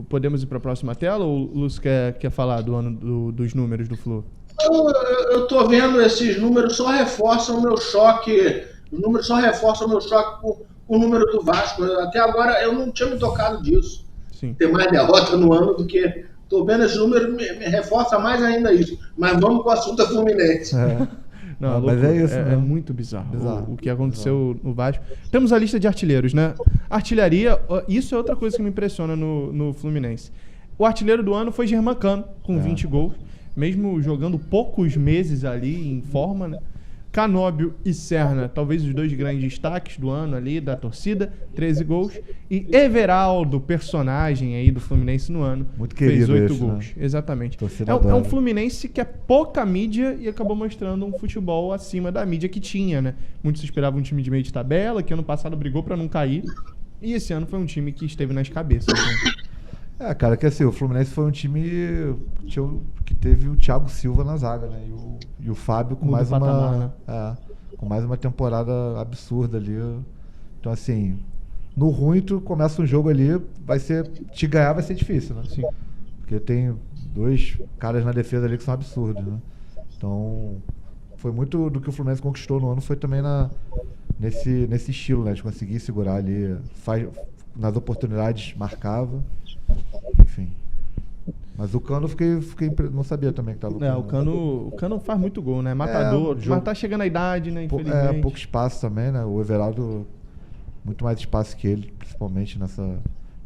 Podemos ir para a próxima tela ou o Lúcio quer falar do ano dos números do Flu? Eu tô vendo esses números, só reforçam o meu choque. Os números só reforçam o meu choque com o número do Vasco. Até agora eu não tinha me tocado disso. Sim. Ter mais derrota no ano do que... Tô vendo esses números, me reforça mais ainda isso. Mas vamos com o assunto Fluminense. Não, mas é isso, né? É muito bizarro o que aconteceu no Vasco. Temos a lista de artilheiros, né? Artilharia, isso é outra coisa que me impressiona no Fluminense. O artilheiro do ano foi Germancano, com 20 gols. Mesmo jogando poucos meses ali em forma, né? Canóbio e Serna, talvez os dois grandes destaques do ano ali, da torcida, 13 gols. E Everaldo, personagem aí do Fluminense no ano, muito querido, fez 8 esse, gols. Né? Exatamente. É um Fluminense que é pouca mídia e acabou mostrando um futebol acima da mídia que tinha, né? Muitos esperavam um time de meio de tabela, que ano passado brigou para não cair. E esse ano foi um time que esteve nas cabeças. Né? Cara, que assim, o Fluminense foi um time que teve o Thiago Silva na zaga, né? E o Fábio com mais com mais uma temporada absurda ali. Então, assim, no ruim, tu começa um jogo ali, te ganhar vai ser difícil, né? Sim. Porque tem dois caras na defesa ali que são absurdos, né? Então, foi muito do que o Fluminense conquistou no ano, foi também nesse estilo, né? De conseguir segurar ali, nas oportunidades marcava. Enfim. Mas o Cano não sabia também que tava o Cano faz muito gol, né? Matador, mas tá chegando a idade, né? Infelizmente. Pouco espaço também, né? O Everaldo, muito mais espaço que ele, principalmente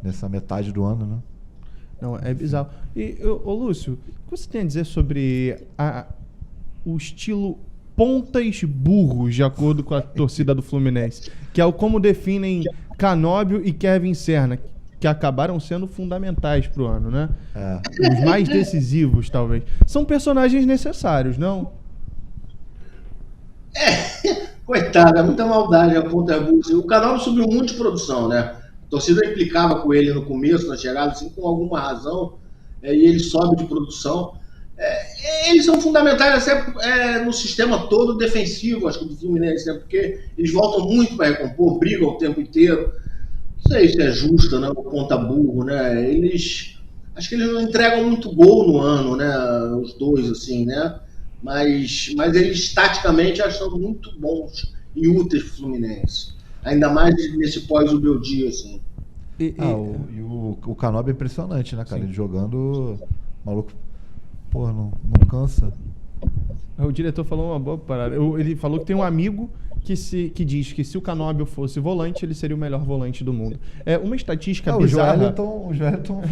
nessa metade do ano, né? Não, é bizarro. E, Lúcio, o que você tem a dizer sobre o estilo pontas burros, de acordo com a torcida do Fluminense? Que é como definem Canóbio e Kevin Serna, que acabaram sendo fundamentais pro ano, né? Os mais decisivos, talvez. São personagens necessários, não? Coitado, é muita maldade a ponta burra. O Canal subiu muito de produção, né? A torcida implicava com ele no começo, na chegada, assim, com alguma razão, e ele sobe de produção. Eles são fundamentais até no sistema todo defensivo, acho que do Fluminense, né? Porque eles voltam muito para recompor, brigam o tempo inteiro. Não sei se é justo, né? O ponta burro, né? Acho que eles não entregam muito gol no ano, né? Os dois, assim, né? Mas eles, taticamente, acho que são muito bons e úteis pro Fluminense. Ainda mais nesse pós-Ubeldia, assim. O Canóbio é impressionante, né, cara? Sim. Ele jogando, maluco, porra, não cansa. O diretor falou uma boa parada. Ele falou que tem um amigo que diz que se o Canóbio fosse volante, ele seria o melhor volante do mundo. É uma estatística bizarra. O Joelton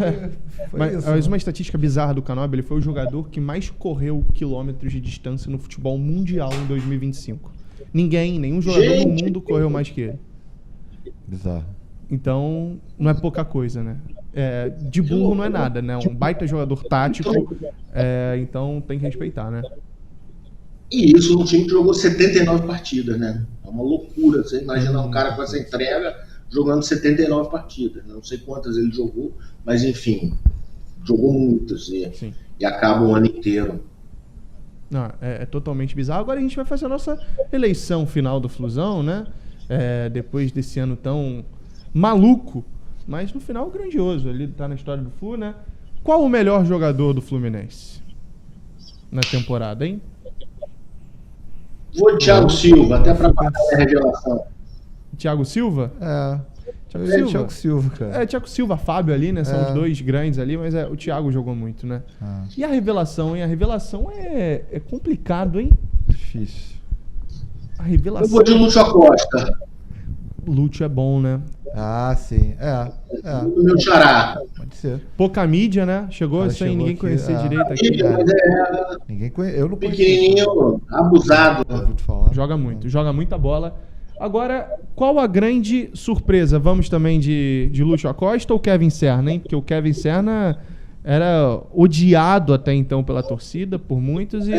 foi isso. Mas uma estatística bizarra do Canóbio, ele foi o jogador que mais correu quilômetros de distância no futebol mundial em 2025. Nenhum jogador no mundo correu mais que ele. Bizarro. Então, não é pouca coisa, né? De burro não é nada, né? Um baita jogador tático, então tem que respeitar, né? E isso num time que jogou 79 partidas, né? É uma loucura. Você imagina um cara com essa entrega jogando 79 partidas. Não sei quantas ele jogou, mas enfim, jogou muitas e acaba o ano inteiro. Não, é totalmente bizarro. Agora a gente vai fazer a nossa eleição final do Flusão, né? depois desse ano tão maluco, mas no final grandioso. Ele tá na história do Flu, né? Qual o melhor jogador do Fluminense na temporada, hein? Vou de Thiago Silva, até para marcar a revelação. Thiago Silva? Thiago Silva, cara. Thiago Silva, Fábio ali, né? São os dois grandes ali, mas o Thiago jogou muito, né? E a revelação, hein? A revelação é complicado, hein? Difícil. A revelação... Eu vou de Lúcio Acosta. Lúcio é bom, né? Sim. O meu xará. Pode ser. Pouca mídia, né? Chegou Cara, sem chegou ninguém aqui, conhecer direito aqui. Mas Ninguém conhece. Eu não conheço. pequenininho, abusado. Ouvido falar. Joga muita bola. Agora, qual a grande surpresa? Vamos também de Lúcio Acosta ou Kevin Serna, hein? Porque o Kevin Serna era odiado até então pela torcida, por muitos, e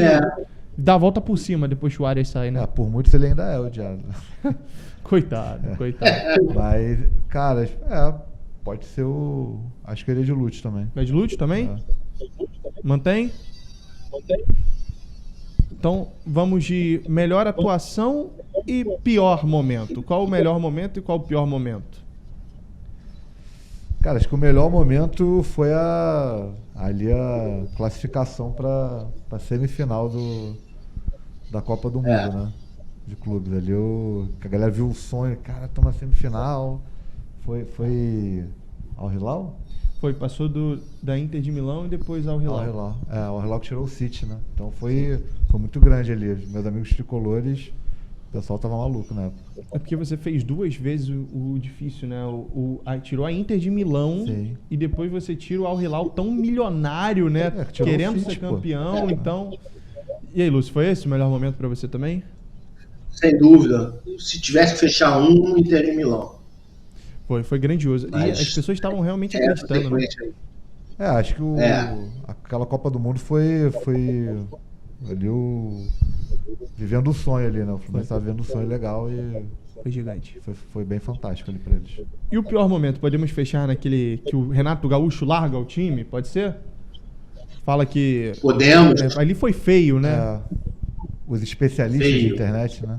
dá a volta por cima depois que o Arias sai, né? Por muitos ele ainda é odiado. Coitado. Mas, cara, pode ser o... Acho que ele é de Lute também. Vai de Lúcio também? Mantém? Então, vamos de melhor atuação e pior momento. Qual o melhor momento e qual o pior momento? Cara, acho que o melhor momento foi ali a classificação para a semifinal da Copa do Mundo, né? De clubes. Ali que a galera viu o sonho, cara, estamos na semifinal. Foi Al Hilal? Passou da Inter de Milão e depois ao Hilal. Al Hilal. O Hilal que tirou o City, né? Então foi muito grande ali. Meus amigos tricolores, o pessoal tava maluco na época. É porque você fez 2 vezes o difícil, né? Tirou a Inter de Milão. Sim. E depois você tira o Al Hilal tão milionário, né? Querendo ser campeão, então... E aí, Lúcio, foi esse o melhor momento pra você também? Sem dúvida. Se tivesse que fechar Inter em Milão. Foi grandioso. Mas e as pessoas estavam realmente acreditando, né? Acho que aquela Copa do Mundo foi ali vivendo o sonho ali, né? O Fluminense estava vivendo um sonho legal e foi gigante. Foi bem fantástico ali pra eles. E o pior momento? Podemos fechar naquele que o Renato Gaúcho larga o time? Pode ser? Fala que... Podemos. Ali foi feio, né? Os especialistas de internet, né?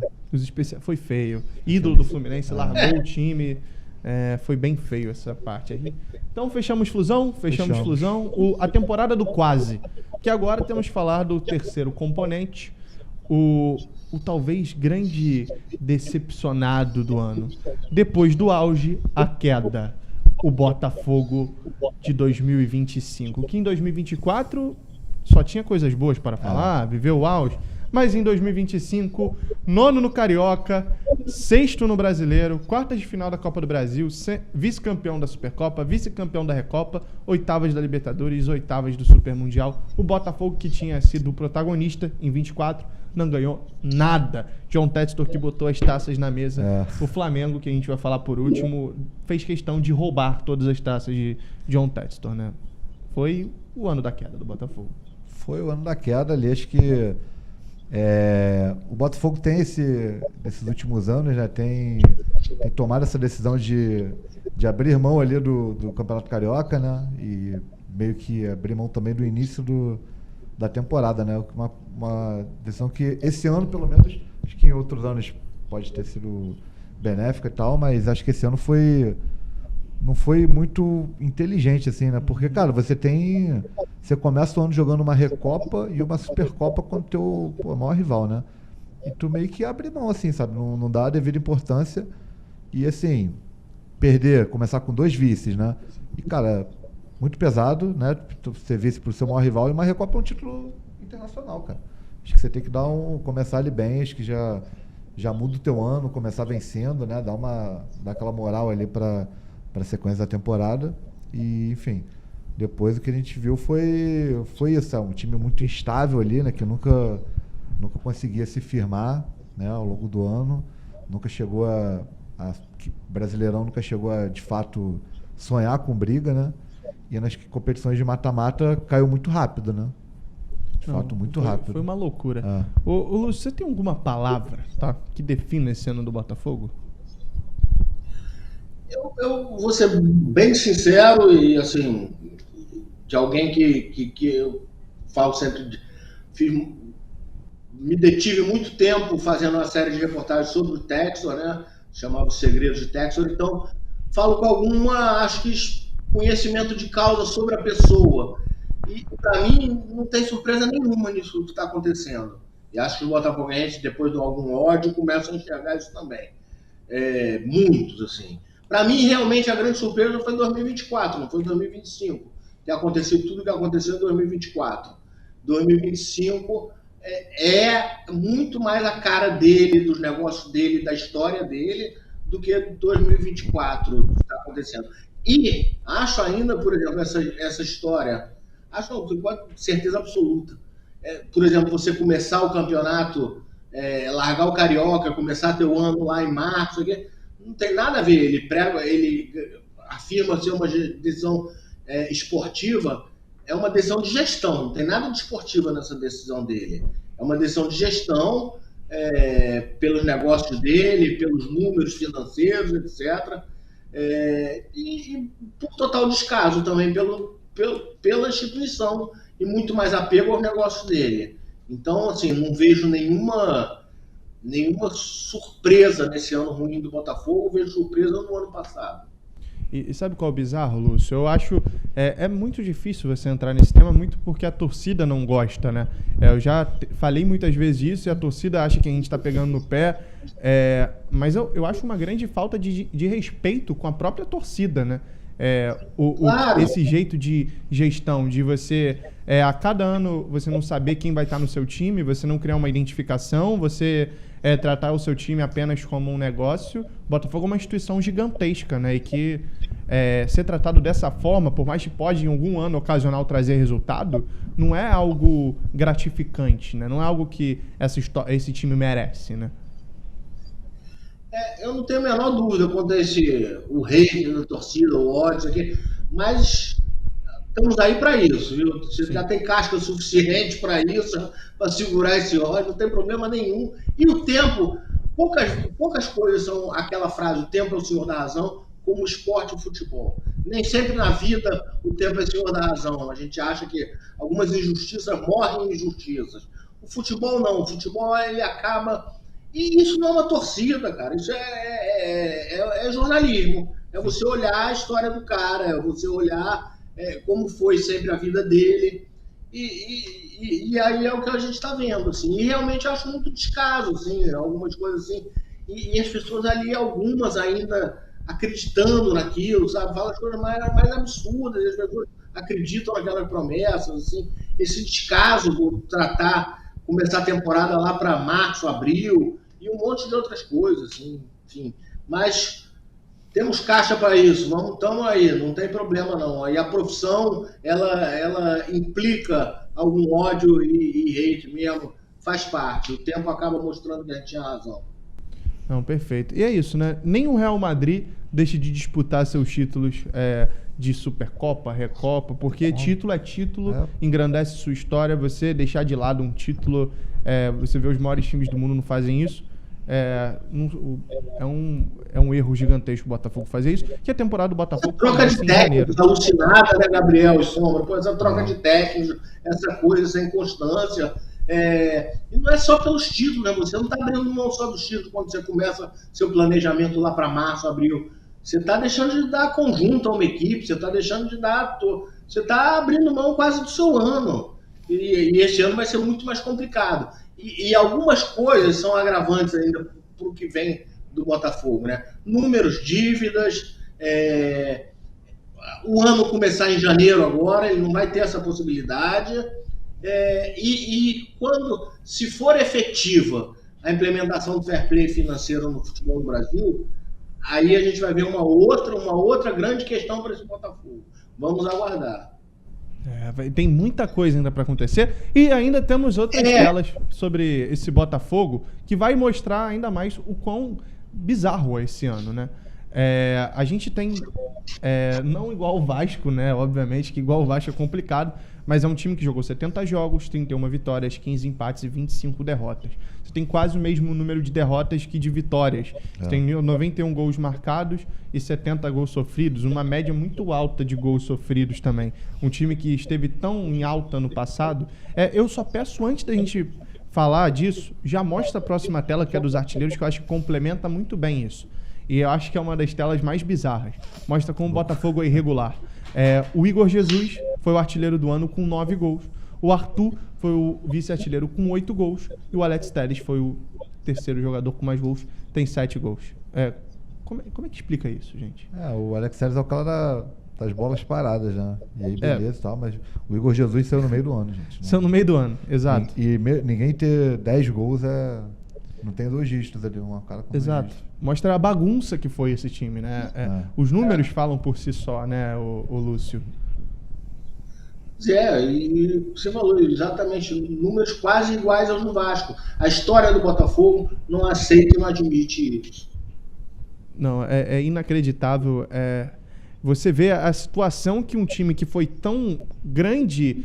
Foi feio. Ídolo do Fluminense, largou o time... foi bem feio essa parte aí. Então fechamos Flusão. A temporada do quase. Que agora temos que falar do terceiro componente. O talvez grande decepcionado do ano. Depois do auge, a queda. O Botafogo de 2025. Que em 2024 só tinha coisas boas para falar, viveu o auge. Mas em 2025, 9º no Carioca, 6º no Brasileiro, quartas de final da Copa do Brasil, vice-campeão da Supercopa, vice-campeão da Recopa, 8ª da Libertadores, 8ª do Super Mundial. O Botafogo, que tinha sido o protagonista em 24, não ganhou nada. John Textor, que botou as taças na mesa. O Flamengo, que a gente vai falar por último, fez questão de roubar todas as taças de John Textor, né? Foi o ano da queda do Botafogo. Foi o ano da queda ali, acho que o Botafogo tem nesses últimos anos, já tem tomado essa decisão de abrir mão ali do Campeonato Carioca, né? E meio que abrir mão também do início da temporada, né? Uma decisão que esse ano, pelo menos, acho que em outros anos pode ter sido benéfica e tal, mas acho que esse ano não foi muito inteligente, assim, né? Porque, cara, você começa o ano jogando uma Recopa e uma Supercopa contra o teu maior rival, né? E tu meio que abre mão, assim, sabe? Não dá a devida importância. E, assim, começar com 2 vices, né? E, cara, muito pesado, né? Ser vice pro seu maior rival, e uma Recopa é um título internacional, cara. Acho que você tem que começar ali bem, acho que já muda o teu ano, começar vencendo, né? Dar aquela moral ali para a sequência da temporada. E, enfim, depois o que a gente viu foi isso, um time muito instável ali, né? Que nunca conseguia se firmar, né? Ao longo do ano, nunca chegou Brasileirão nunca chegou a, de fato, sonhar com briga, né? E nas competições de mata-mata caiu muito rápido, né? De fato, muito rápido. Foi uma loucura. Ô, Lúcio, você tem alguma palavra, tá, que defina esse ano do Botafogo? Eu vou ser bem sincero e, assim, de alguém que eu falo sempre, me detive muito tempo fazendo uma série de reportagens sobre o Textor, né? chamava Os Segredos de Texas. Então, falo com alguma, acho que conhecimento de causa sobre a pessoa. E, para mim, não tem surpresa nenhuma nisso que está acontecendo. E acho que os botafoguenses, depois de algum ódio, começam a enxergar isso também. Muitos, assim. Para mim, realmente, a grande surpresa foi em 2024, não foi em 2025. Que aconteceu tudo que aconteceu em 2024. 2025 é muito mais a cara dele, dos negócios dele, da história dele, do que 2024 que está acontecendo. E acho ainda, por exemplo, essa história, acho com certeza absoluta. Por exemplo, você começar o campeonato, largar o Carioca, começar teu ano lá em março, aqui, não tem nada a ver. Ele afirma ser uma decisão esportiva, é uma decisão de gestão, não tem nada de esportiva nessa decisão dele. É uma decisão de gestão, pelos negócios dele, pelos números financeiros, etc. E por total descaso também pela instituição e muito mais apego aos negócios dele. Então, assim, não vejo nenhuma surpresa nesse ano ruim do Botafogo, vejo surpresa no ano passado. E sabe qual é o bizarro, Lúcio? Eu acho é muito difícil você entrar nesse tema, muito porque a torcida não gosta, né? Eu já falei muitas vezes isso e a torcida acha que a gente está pegando no pé, mas eu acho uma grande falta de respeito com a própria torcida, né? Claro. Esse jeito de gestão, de você, a cada ano, você não saber quem vai estar no seu time, você não criar uma identificação, você tratar o seu time apenas como um negócio. Botafogo é uma instituição gigantesca, né? E que ser tratado dessa forma, por mais que pode em algum ano ocasional trazer resultado, não é algo gratificante, né? Não é algo que esse time merece, né? Eu não tenho a menor dúvida quanto a o hate da torcida, o ódio, aqui, mas estamos aí para isso, viu? Você já tem casca suficiente para isso, para segurar esse ódio, não tem problema nenhum. E o tempo, poucas coisas são aquela frase, o tempo é o senhor da razão, como o esporte e o futebol. Nem sempre na vida o tempo é o senhor da razão. A gente acha que algumas injustiças morrem em injustiças. O futebol não, o futebol ele acaba... E isso não é uma torcida, cara, isso é jornalismo. É você olhar a história do cara, é você olhar como foi sempre a vida dele, e aí é o que a gente está vendo, assim. E realmente eu acho muito descaso, assim, algumas coisas assim, e as pessoas ali, algumas ainda acreditando naquilo, sabe, falam as coisas mais absurdas, as pessoas acreditam naquelas promessas, assim, esse descaso por começar a temporada lá para março, abril, e um monte de outras coisas, assim, enfim. Mas temos caixa para isso, estamos aí, não tem problema não. E a profissão, ela implica algum ódio e hate mesmo, faz parte. O tempo acaba mostrando que a gente tinha razão. Não, perfeito. E é isso, né? Nem o Real Madrid deixa de disputar seus títulos de Supercopa, Recopa, porque título é título, engrandece sua história. Você deixar de lado um título, você vê os maiores times do mundo não fazem isso. É um erro gigantesco o Botafogo fazer isso, que a temporada do Botafogo troca de técnicos alucinada, né, Gabriel e Sombra? Pois essa troca de técnicos, essa coisa, essa inconstância. E não é só pelos títulos, né? Você não está abrindo mão só dos títulos quando você começa seu planejamento lá para março, abril. Você está deixando de dar conjunto a uma equipe, você está deixando de dar. Você está abrindo mão quase do seu ano. E esse ano vai ser muito mais complicado. E algumas coisas são agravantes ainda para o que vem do Botafogo, né? Números, dívidas, o ano começar em janeiro agora, ele não vai ter essa possibilidade. Se for efetiva a implementação do fair play financeiro no futebol do Brasil, aí a gente vai ver uma outra grande questão para esse Botafogo. Vamos aguardar. Tem muita coisa ainda para acontecer e ainda temos outras telas sobre esse Botafogo que vai mostrar ainda mais o quão bizarro é esse ano, né? A gente tem, não igual o Vasco, né? Obviamente que igual o Vasco é complicado, mas é um time que jogou 70 jogos, 31 vitórias, 15 empates e 25 derrotas. Você tem quase o mesmo número de derrotas que de vitórias. Você tem 91 gols marcados e 70 gols sofridos, uma média muito alta de gols sofridos também. Um time que esteve tão em alta no passado. Eu só peço, antes da gente falar disso, já mostra a próxima tela, que é dos artilheiros, que eu acho que complementa muito bem isso. E eu acho que é uma das telas mais bizarras. Mostra como o Botafogo é irregular. O Igor Jesus foi o artilheiro do ano com 9 gols. O Arthur foi o vice-artilheiro com 8 gols. E o Alex Telles foi o terceiro jogador com mais gols, tem 7 gols. Como é que explica isso, gente? O Alex Telles é o cara das bolas paradas, né? E aí, beleza e tal, mas o Igor Jesus saiu no meio do ano, gente. Saiu no meio do ano, exato. E ninguém ter 10 gols não tem 2 dígitos ali, um cara com 2 Exato. dígitos. Mostra a bagunça que foi esse time, né? Os números falam por si só, né, o Lúcio? E você falou exatamente, números quase iguais aos do Vasco. A história do Botafogo não aceita e não admite isso. Não, é inacreditável. Você vê a situação que um time que foi tão grande,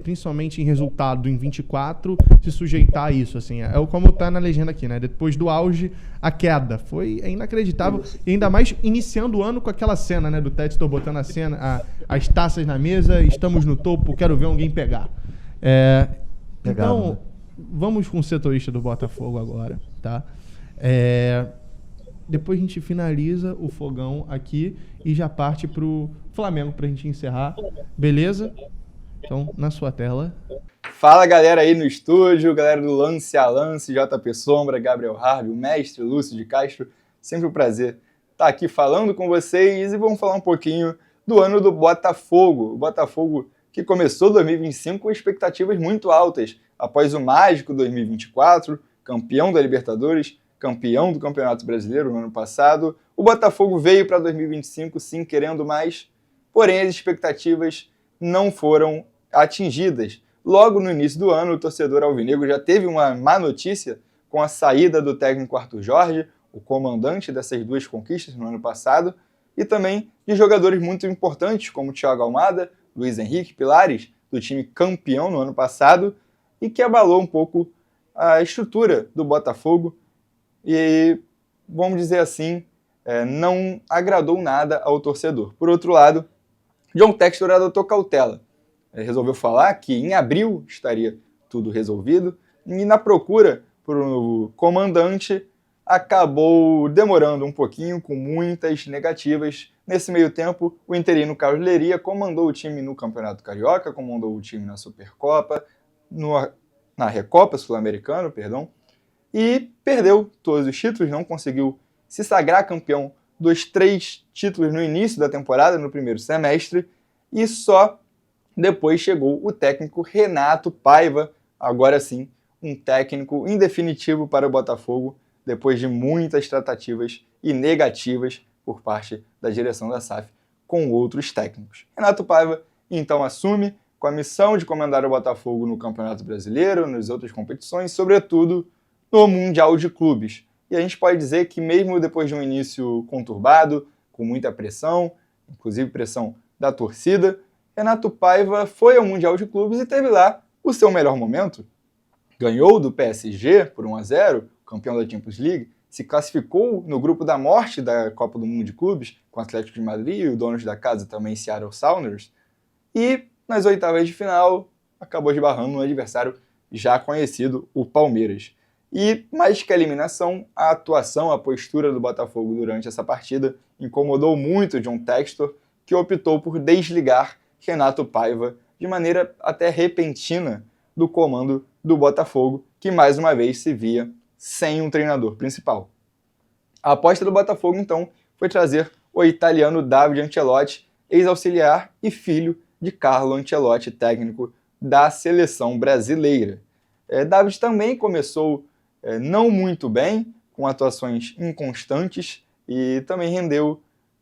principalmente em resultado em 24, se sujeitar a isso. Assim, como está na legenda aqui, né? Depois do auge, a queda. É inacreditável. E ainda mais iniciando o ano com aquela cena, né? Do Textor botando as taças na mesa, estamos no topo, quero ver alguém pegar. Então, né? Vamos com o setorista do Botafogo agora, tá? Depois a gente finaliza o fogão aqui e já parte pro Flamengo pra gente encerrar. Beleza? Então, na sua tela. Fala, galera aí no estúdio, galera do Lance a Lance, JP Sombra, Gabriel Harvey, o mestre Lúcio de Castro. Sempre um prazer estar aqui falando com vocês e vamos falar um pouquinho do ano do Botafogo. O Botafogo que começou 2025 com expectativas muito altas. Após o mágico 2024, campeão da Libertadores, campeão do Campeonato Brasileiro no ano passado, o Botafogo veio para 2025 sim querendo mais, porém as expectativas não foram atingidas. Logo no início do ano, o torcedor alvinegro já teve uma má notícia com a saída do técnico Arthur Jorge, o comandante dessas 2 conquistas no ano passado, e também de jogadores muito importantes como Thiago Almada, Luiz Henrique, pilares do time campeão no ano passado, e que abalou um pouco a estrutura do Botafogo, e, vamos dizer assim, não agradou nada ao torcedor. Por outro lado, John Textor adotou cautela. Ele resolveu falar que em abril estaria tudo resolvido e na procura por um novo comandante acabou demorando um pouquinho, com muitas negativas. Nesse meio tempo, o interino Carlos Leiria comandou o time no Campeonato Carioca, comandou o time na Supercopa, na Recopa Sul-Americana, e perdeu todos os títulos, não conseguiu se sagrar campeão dos 3 títulos no início da temporada, no primeiro semestre, e só depois chegou o técnico Renato Paiva, agora sim, um técnico em definitivo para o Botafogo, depois de muitas tratativas e negativas por parte da direção da SAF com outros técnicos. Renato Paiva, então, assume com a missão de comandar o Botafogo no Campeonato Brasileiro, nas outras competições, sobretudo no Mundial de Clubes. E a gente pode dizer que mesmo depois de um início conturbado, com muita pressão, inclusive pressão da torcida, Renato Paiva foi ao Mundial de Clubes e teve lá o seu melhor momento. Ganhou do PSG por 1-0, campeão da Champions League, se classificou no grupo da morte da Copa do Mundo de Clubes, com o Atlético de Madrid e o dono da casa também, Seattle Sounders, e nas oitavas de final acabou esbarrando no adversário já conhecido, o Palmeiras. E, mais que a eliminação, a atuação, a postura do Botafogo durante essa partida incomodou muito John Textor, que optou por desligar Renato Paiva de maneira até repentina do comando do Botafogo, que mais uma vez se via sem um treinador principal. A aposta do Botafogo, então, foi trazer o italiano Davide Ancelotti, ex-auxiliar e filho de Carlo Ancelotti, técnico da seleção brasileira. Davide também começou não muito bem, com atuações inconstantes, e também rendeu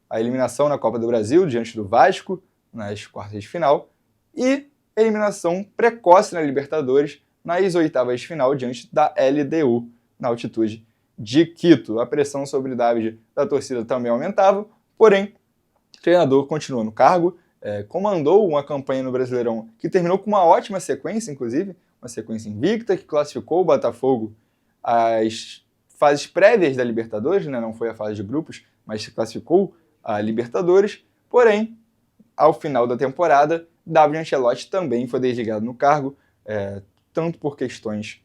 a eliminação na Copa do Brasil diante do Vasco, nas quartas de final, e eliminação precoce na Libertadores, nas oitavas de final, diante da LDU, na altitude de Quito. A pressão sobre Davide da torcida também aumentava, porém, o treinador continuou no cargo, comandou uma campanha no Brasileirão que terminou com uma ótima sequência, inclusive, uma sequência invicta, que classificou o Botafogo às fases prévias da Libertadores, né? Não foi a fase de grupos, mas se classificou a Libertadores, porém, ao final da temporada, Davide Ancelotti também foi desligado no cargo, tanto por quexões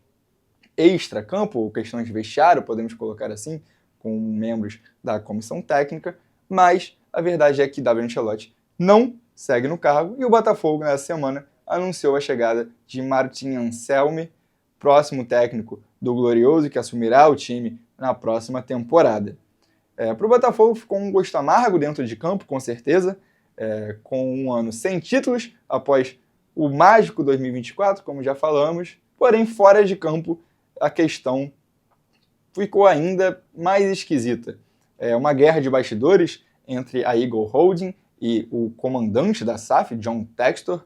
extra-campo, ou questões de vestiário, podemos colocar assim, com membros da comissão técnica, mas a verdade é que W. Ancelotti não segue no cargo e o Botafogo, nessa semana, anunciou a chegada de Martin Anselmi, próximo técnico do Glorioso, que assumirá o time na próxima temporada. Para o Botafogo ficou um gosto amargo dentro de campo, com certeza, com um ano sem títulos, após o mágico 2024, como já falamos, porém fora de campo a questão ficou ainda mais esquisita. Uma guerra de bastidores entre a Eagle Holding e o comandante da SAF, John Textor,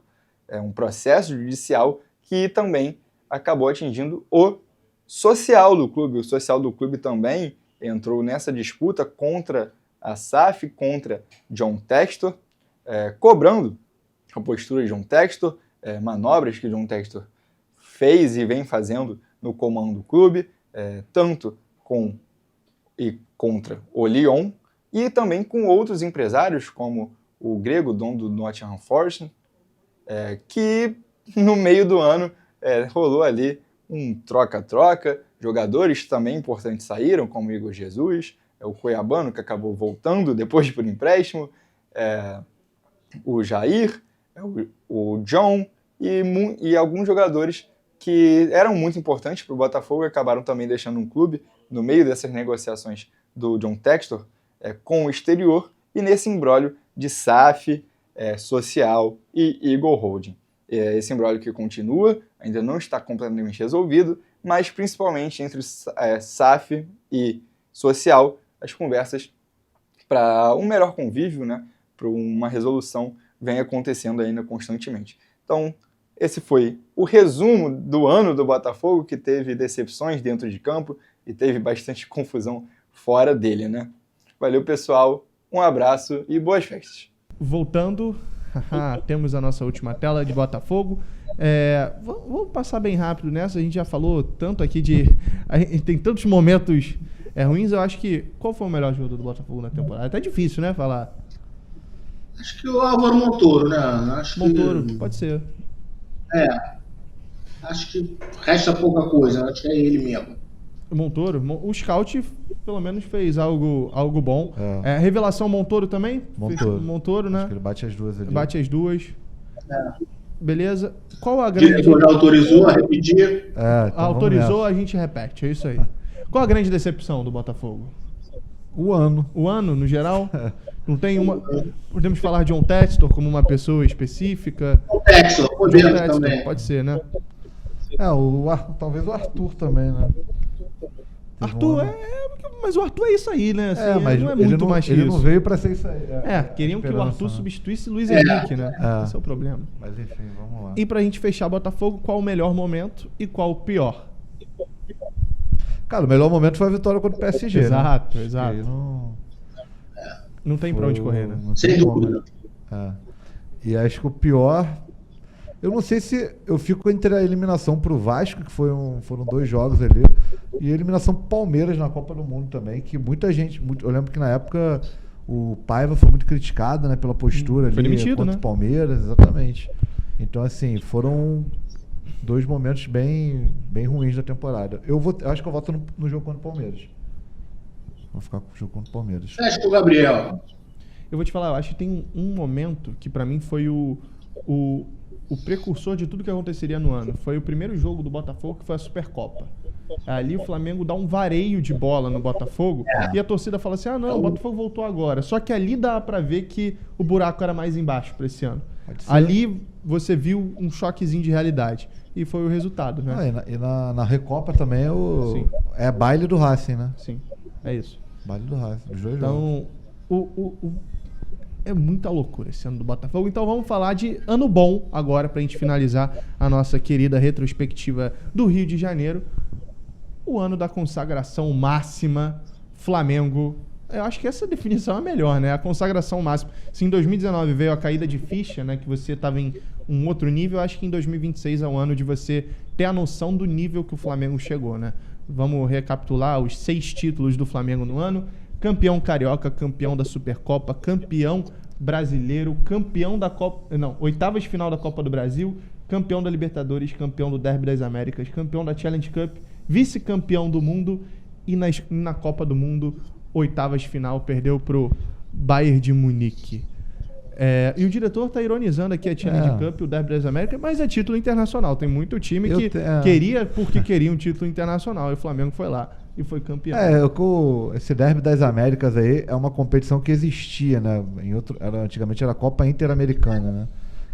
um processo judicial que também acabou atingindo o social do clube. O social do clube também entrou nessa disputa contra a SAF, contra John Textor, cobrando a postura de John Textor, manobras que John Textor fez e vem fazendo no comando do clube, tanto com e contra o Lyon, e também com outros empresários, como o grego, dono do Nottingham Forest, que no meio do ano rolou ali um troca-troca. Jogadores também importantes saíram, como o Igor Jesus, o Cuiabano, que acabou voltando depois por empréstimo, o Jair, o John e alguns jogadores que eram muito importantes para o Botafogo e acabaram também deixando um clube no meio dessas negociações do John Textor com o exterior e nesse imbróglio de SAF, social e Eagle Holding. Esse imbróglio que continua, ainda não está completamente resolvido, mas principalmente entre SAF e social, as conversas para um melhor convívio, né, para uma resolução, vem acontecendo ainda constantemente. Então, esse foi o resumo do ano do Botafogo, que teve decepções dentro de campo e teve bastante confusão fora dele, né? Valeu, pessoal, um abraço e boas festas. Voltando, temos a nossa última tela de Botafogo. Vamos passar bem rápido nessa, a gente já falou tanto aqui tem tantos momentos ruins. Eu acho que... Qual foi o melhor jogador do Botafogo na temporada? É até difícil, né, falar. Acho que o Álvaro Montoro, né? Montoro, pode ser. Acho que resta pouca coisa, acho que é ele mesmo. Montoro, o Scout pelo menos fez algo bom. Revelação Montoro também? Montoro, né? Acho que ele bate as duas ali. Bate as duas. Beleza. Qual a grande... O diretor autorizou a repetir. Então autorizou, a gente repete, é isso aí. Qual a grande decepção do Botafogo? O ano. O ano, no geral? Não tem uma... Podemos falar de John Textor como uma pessoa específica? O Textor, também. Pode ser, né? Talvez o Arthur também, né? Arthur mas o Arthur é isso aí, né? Assim, mas não é muito mais que isso. Ele não veio pra ser isso aí. Queriam que o Arthur substituísse Luiz Henrique, né? Esse é o problema. Mas enfim, vamos lá. E pra gente fechar Botafogo, qual o melhor momento e qual o pior? Cara, o melhor momento foi a vitória contra o PSG, Exato. Não tem pra onde correr, né? Sem dúvida. E acho que o pior... Eu não sei se eu fico entre a eliminação pro Vasco, que foram 2 jogos ali, e a eliminação pro Palmeiras na Copa do Mundo também, que muita gente... eu lembro que na época o Paiva foi muito criticado, né, pela postura ali demitido, contra né? o Palmeiras, exatamente. Então, assim, foram 2 momentos bem ruins da temporada. Eu acho que eu voto no jogo contra o Palmeiras. Vou ficar com o jogo contra o Palmeiras. Acho que o Gabriel. Eu vou te falar, eu acho que tem um momento que pra mim foi o precursor de tudo que aconteceria no ano. Foi o primeiro jogo do Botafogo, que foi a Supercopa. Ali o Flamengo dá um vareio de bola no Botafogo e a torcida fala assim, não, o Botafogo voltou agora. Só que ali dá pra ver que o buraco era mais embaixo pra esse ano. Ali você viu um choquezinho de realidade. E foi o resultado, né? E na Recopa também é baile do Racing, né? Sim, é isso. Baile do Racing, os 2 jogos. Então, é muita loucura esse ano do Botafogo. Então vamos falar de ano bom agora pra gente finalizar a nossa querida retrospectiva do Rio de Janeiro. O ano da consagração máxima, Flamengo. Eu acho que essa definição é melhor, né? A consagração máxima. Se em 2019 veio a caída de ficha, né? Que você estava em um outro nível, eu acho que em 2026 é o ano de você ter a noção do nível que o Flamengo chegou, né? Vamos recapitular os 6 títulos do Flamengo no ano. Campeão carioca, campeão da Supercopa, campeão brasileiro, campeão da Copa... Não, oitavas de final da Copa do Brasil, campeão da Libertadores, campeão do Derby das Américas, campeão da Challenge Cup, vice-campeão do mundo e na Copa do Mundo, oitavas de final, perdeu pro Bayern de Munique. E o diretor tá ironizando aqui a Challenge Cup, o Derby das Américas, mas é título internacional. Tem muito time que queria porque queria um título internacional. E o Flamengo foi lá e foi campeão. Esse Derby das Américas aí é uma competição que existia, né? Antigamente era a Copa Interamericana, né?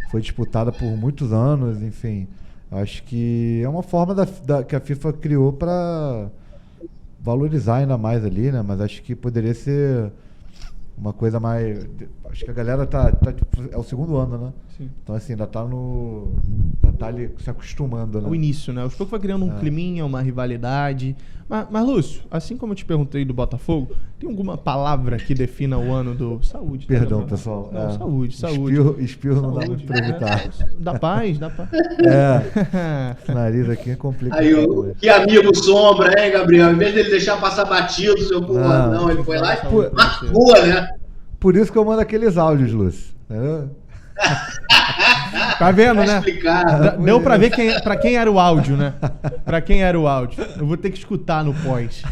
Foi disputada por muitos anos, enfim. Acho que é uma forma que a FIFA criou para valorizar ainda mais ali, né? Mas acho que poderia ser uma coisa mais... Acho que a galera é o segundo ano, né? Sim. Então, assim, ainda tá ali se acostumando, né? O início, né? Aos poucos vai criando um climinha, uma rivalidade. Mas, Lúcio, assim como eu te perguntei do Botafogo, tem alguma palavra que defina o ano do... Saúde. Perdão, tá, pessoal. Não, saúde. Espirro não dá muito pra evitar. Dá paz. Esse nariz aqui é complicado. Aí, que amigo Sombra, hein, Gabriel? Em vez dele deixar passar batido, não, ele foi lá e marcou, né? Por isso que eu mando aqueles áudios, Lúcio. Tá vendo, né? Explicado. Deu pra ver pra quem era o áudio, né? Pra quem era o áudio. Eu vou ter que escutar no pós.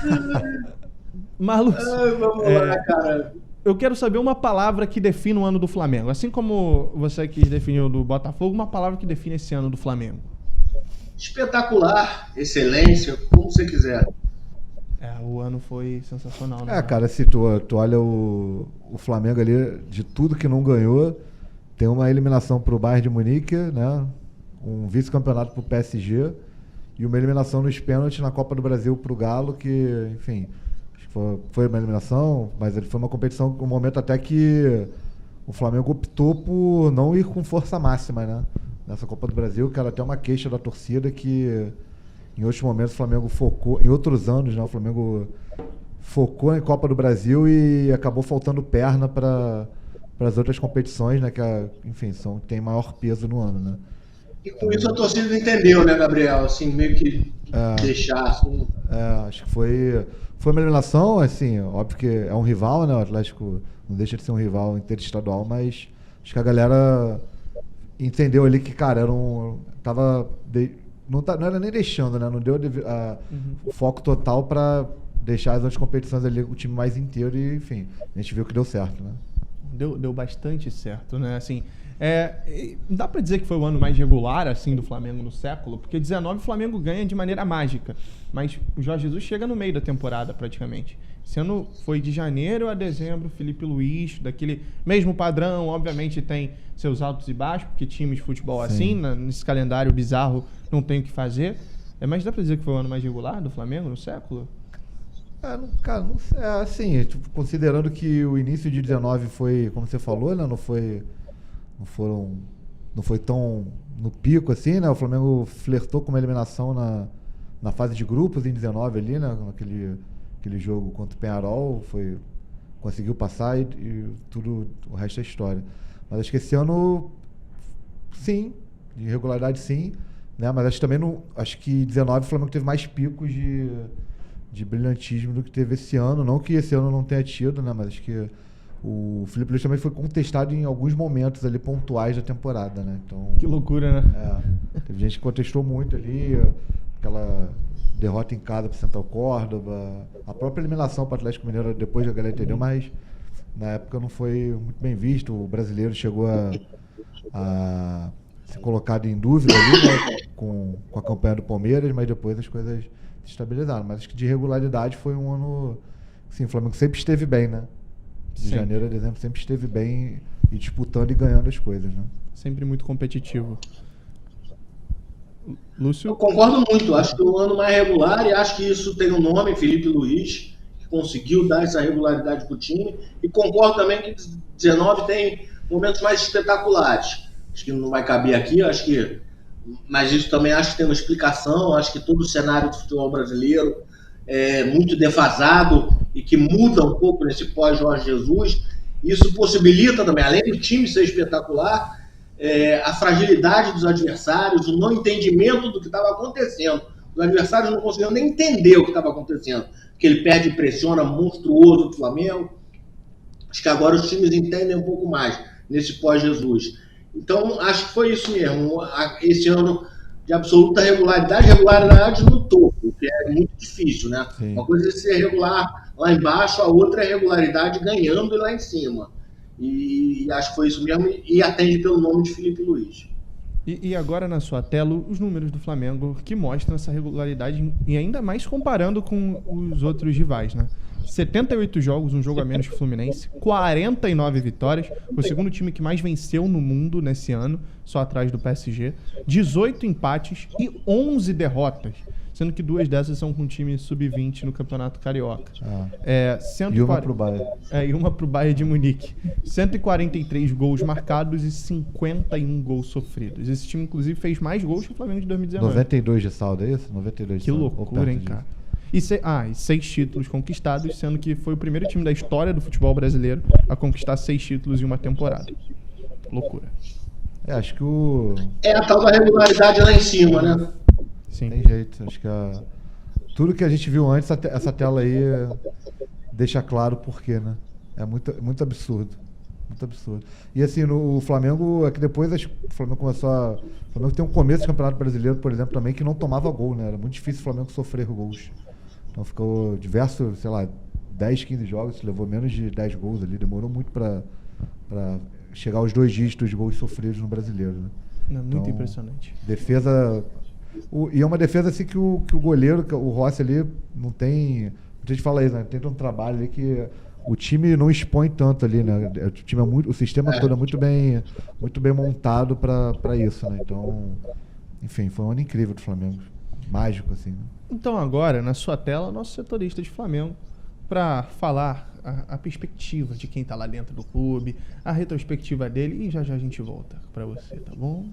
Mas, Lúcio, vamos lá, cara. eu quero saber uma palavra que define o ano do Flamengo. Assim como você quis definir o do Botafogo, uma palavra que define esse ano do Flamengo. Espetacular, excelência, como você quiser. O ano foi sensacional, né? Cara, se tu olha o Flamengo ali, de tudo que não ganhou, tem uma eliminação pro Bayern de Munique, né? Um vice-campeonato pro PSG e uma eliminação nos pênaltis na Copa do Brasil pro Galo, que, enfim, acho que foi uma eliminação, mas ele foi uma competição, um momento até que o Flamengo optou por não ir com força máxima, né? Nessa Copa do Brasil, que era até uma queixa da torcida que em outros momentos o Flamengo focou, em outros anos, né, o Flamengo focou em Copa do Brasil e acabou faltando perna para as outras competições, né, que enfim, tem maior peso no ano, né? E com isso a torcida entendeu, né, Gabriel? Assim, meio que deixar, assim... acho que foi uma eliminação, assim, óbvio que é um rival, né, o Atlético não deixa de ser um rival interestadual, mas acho que a galera entendeu ali que, cara, não era nem deixando, né? Não deu o foco total para deixar as outras competições ali o time mais inteiro e, enfim, a gente viu que deu certo, né? Deu bastante certo, né? Assim, dá pra dizer que foi o ano mais regular, assim, do Flamengo no século, porque 19 o Flamengo ganha de maneira mágica, mas o Jorge Jesus chega no meio da temporada, praticamente. Esse ano foi de janeiro a dezembro, Felipe Luiz, daquele mesmo padrão, obviamente tem seus altos e baixos, porque times de futebol assim, nesse calendário bizarro, não tem o que fazer. Mas dá pra dizer que foi o ano mais regular do Flamengo no século? Cara, não sei, assim, tipo, considerando que o início de 19 foi, como você falou, né, não foi tão no pico assim, né? O Flamengo flertou com uma eliminação na fase de grupos em 19 ali, né? Aquele jogo contra o Peñarol, conseguiu passar e tudo, o resto é história. Mas acho que esse ano, sim, de irregularidade sim, né? Mas acho que também acho que 19 o Flamengo teve mais picos de brilhantismo do que teve esse ano. Não que esse ano não tenha tido, né? Mas acho que o Felipe Luiz também foi contestado em alguns momentos ali pontuais da temporada, né? Então, que loucura, né? Teve gente que contestou muito ali, aquela derrota em casa para Central Córdoba, a própria eliminação para o Atlético Mineiro, depois a galera entendeu, mas na época não foi muito bem visto. O brasileiro chegou a ser colocado em dúvida ali, né, com a campanha do Palmeiras, mas depois as coisas se estabilizaram. Mas acho que de regularidade foi um ano... Sim, o Flamengo sempre esteve bem, né? De janeiro a dezembro sempre esteve bem e disputando e ganhando as coisas, né? Sempre muito competitivo. Lúcio? Eu concordo muito, acho que é o ano mais regular e acho que isso tem um nome, Felipe Luiz, que conseguiu dar essa regularidade para o time, e concordo também que 19 tem momentos mais espetaculares. Acho que não vai caber aqui, mas isso também acho que tem uma explicação. Acho que todo o cenário do futebol brasileiro é muito defasado e que muda um pouco nesse pós-Jorge Jesus. Isso possibilita também, além do time ser espetacular, a fragilidade dos adversários, o não entendimento do que estava acontecendo. Os adversários não conseguiam nem entender o que estava acontecendo, porque ele perde e pressiona monstruoso do Flamengo. Acho que agora os times entendem um pouco mais nesse pós-Jesus. Então, acho que foi isso mesmo. Esse ano de absoluta regularidade no topo, que é é muito difícil, né? Sim. Uma coisa é ser regular lá embaixo, a outra é regularidade ganhando lá em cima. E acho que foi isso mesmo, e atende pelo nome de Felipe Luiz. E agora na sua tela, os números do Flamengo que mostram essa regularidade e ainda mais comparando com os outros rivais, né? 78 jogos, um jogo a menos que o Fluminense, 49 vitórias, o segundo time que mais venceu no mundo nesse ano, só atrás do PSG, 18 empates e 11 derrotas, sendo que 2 dessas são com o time sub-20 no Campeonato Carioca. E uma pro Bayern. E uma pro Bayern de Munique. 143 gols marcados e 51 gols sofridos. Esse time, inclusive, fez mais gols que o Flamengo de 2019. 92 de saldo, é isso? 92 de Que saldo. loucura, hein, cara? E 6 títulos conquistados, sendo que foi o primeiro time da história do futebol brasileiro a conquistar 6 títulos em uma temporada. Loucura. Acho que o... É a tal da regularidade lá em cima, né? Sim. Tem jeito. Acho que tudo que a gente viu antes, essa tela aí deixa claro o porquê, né? É muito absurdo. Muito absurdo. E assim, no Flamengo, é que depois o Flamengo começou a... O Flamengo tem um começo de Campeonato Brasileiro, por exemplo, também, que não tomava gol, né? Era muito difícil o Flamengo sofrer gols. Então ficou diversos, sei lá, 10, 15 jogos, levou menos de 10 gols ali, demorou muito pra chegar aos 2 dígitos de gols sofridos no Brasileiro, né? Muito Então, impressionante. Defesa... E é uma defesa assim que o goleiro, o Rossi ali, não tem... A gente fala isso, né? Tem um trabalho ali que o time não expõe tanto ali, né? O time o sistema todo é muito bem montado pra isso, né? Então, enfim, foi um ano incrível do Flamengo. Mágico, assim, né? Então agora, na sua tela, nosso setorista de Flamengo, para falar a perspectiva de quem tá lá dentro do clube, a retrospectiva dele, e já a gente volta para você, tá bom?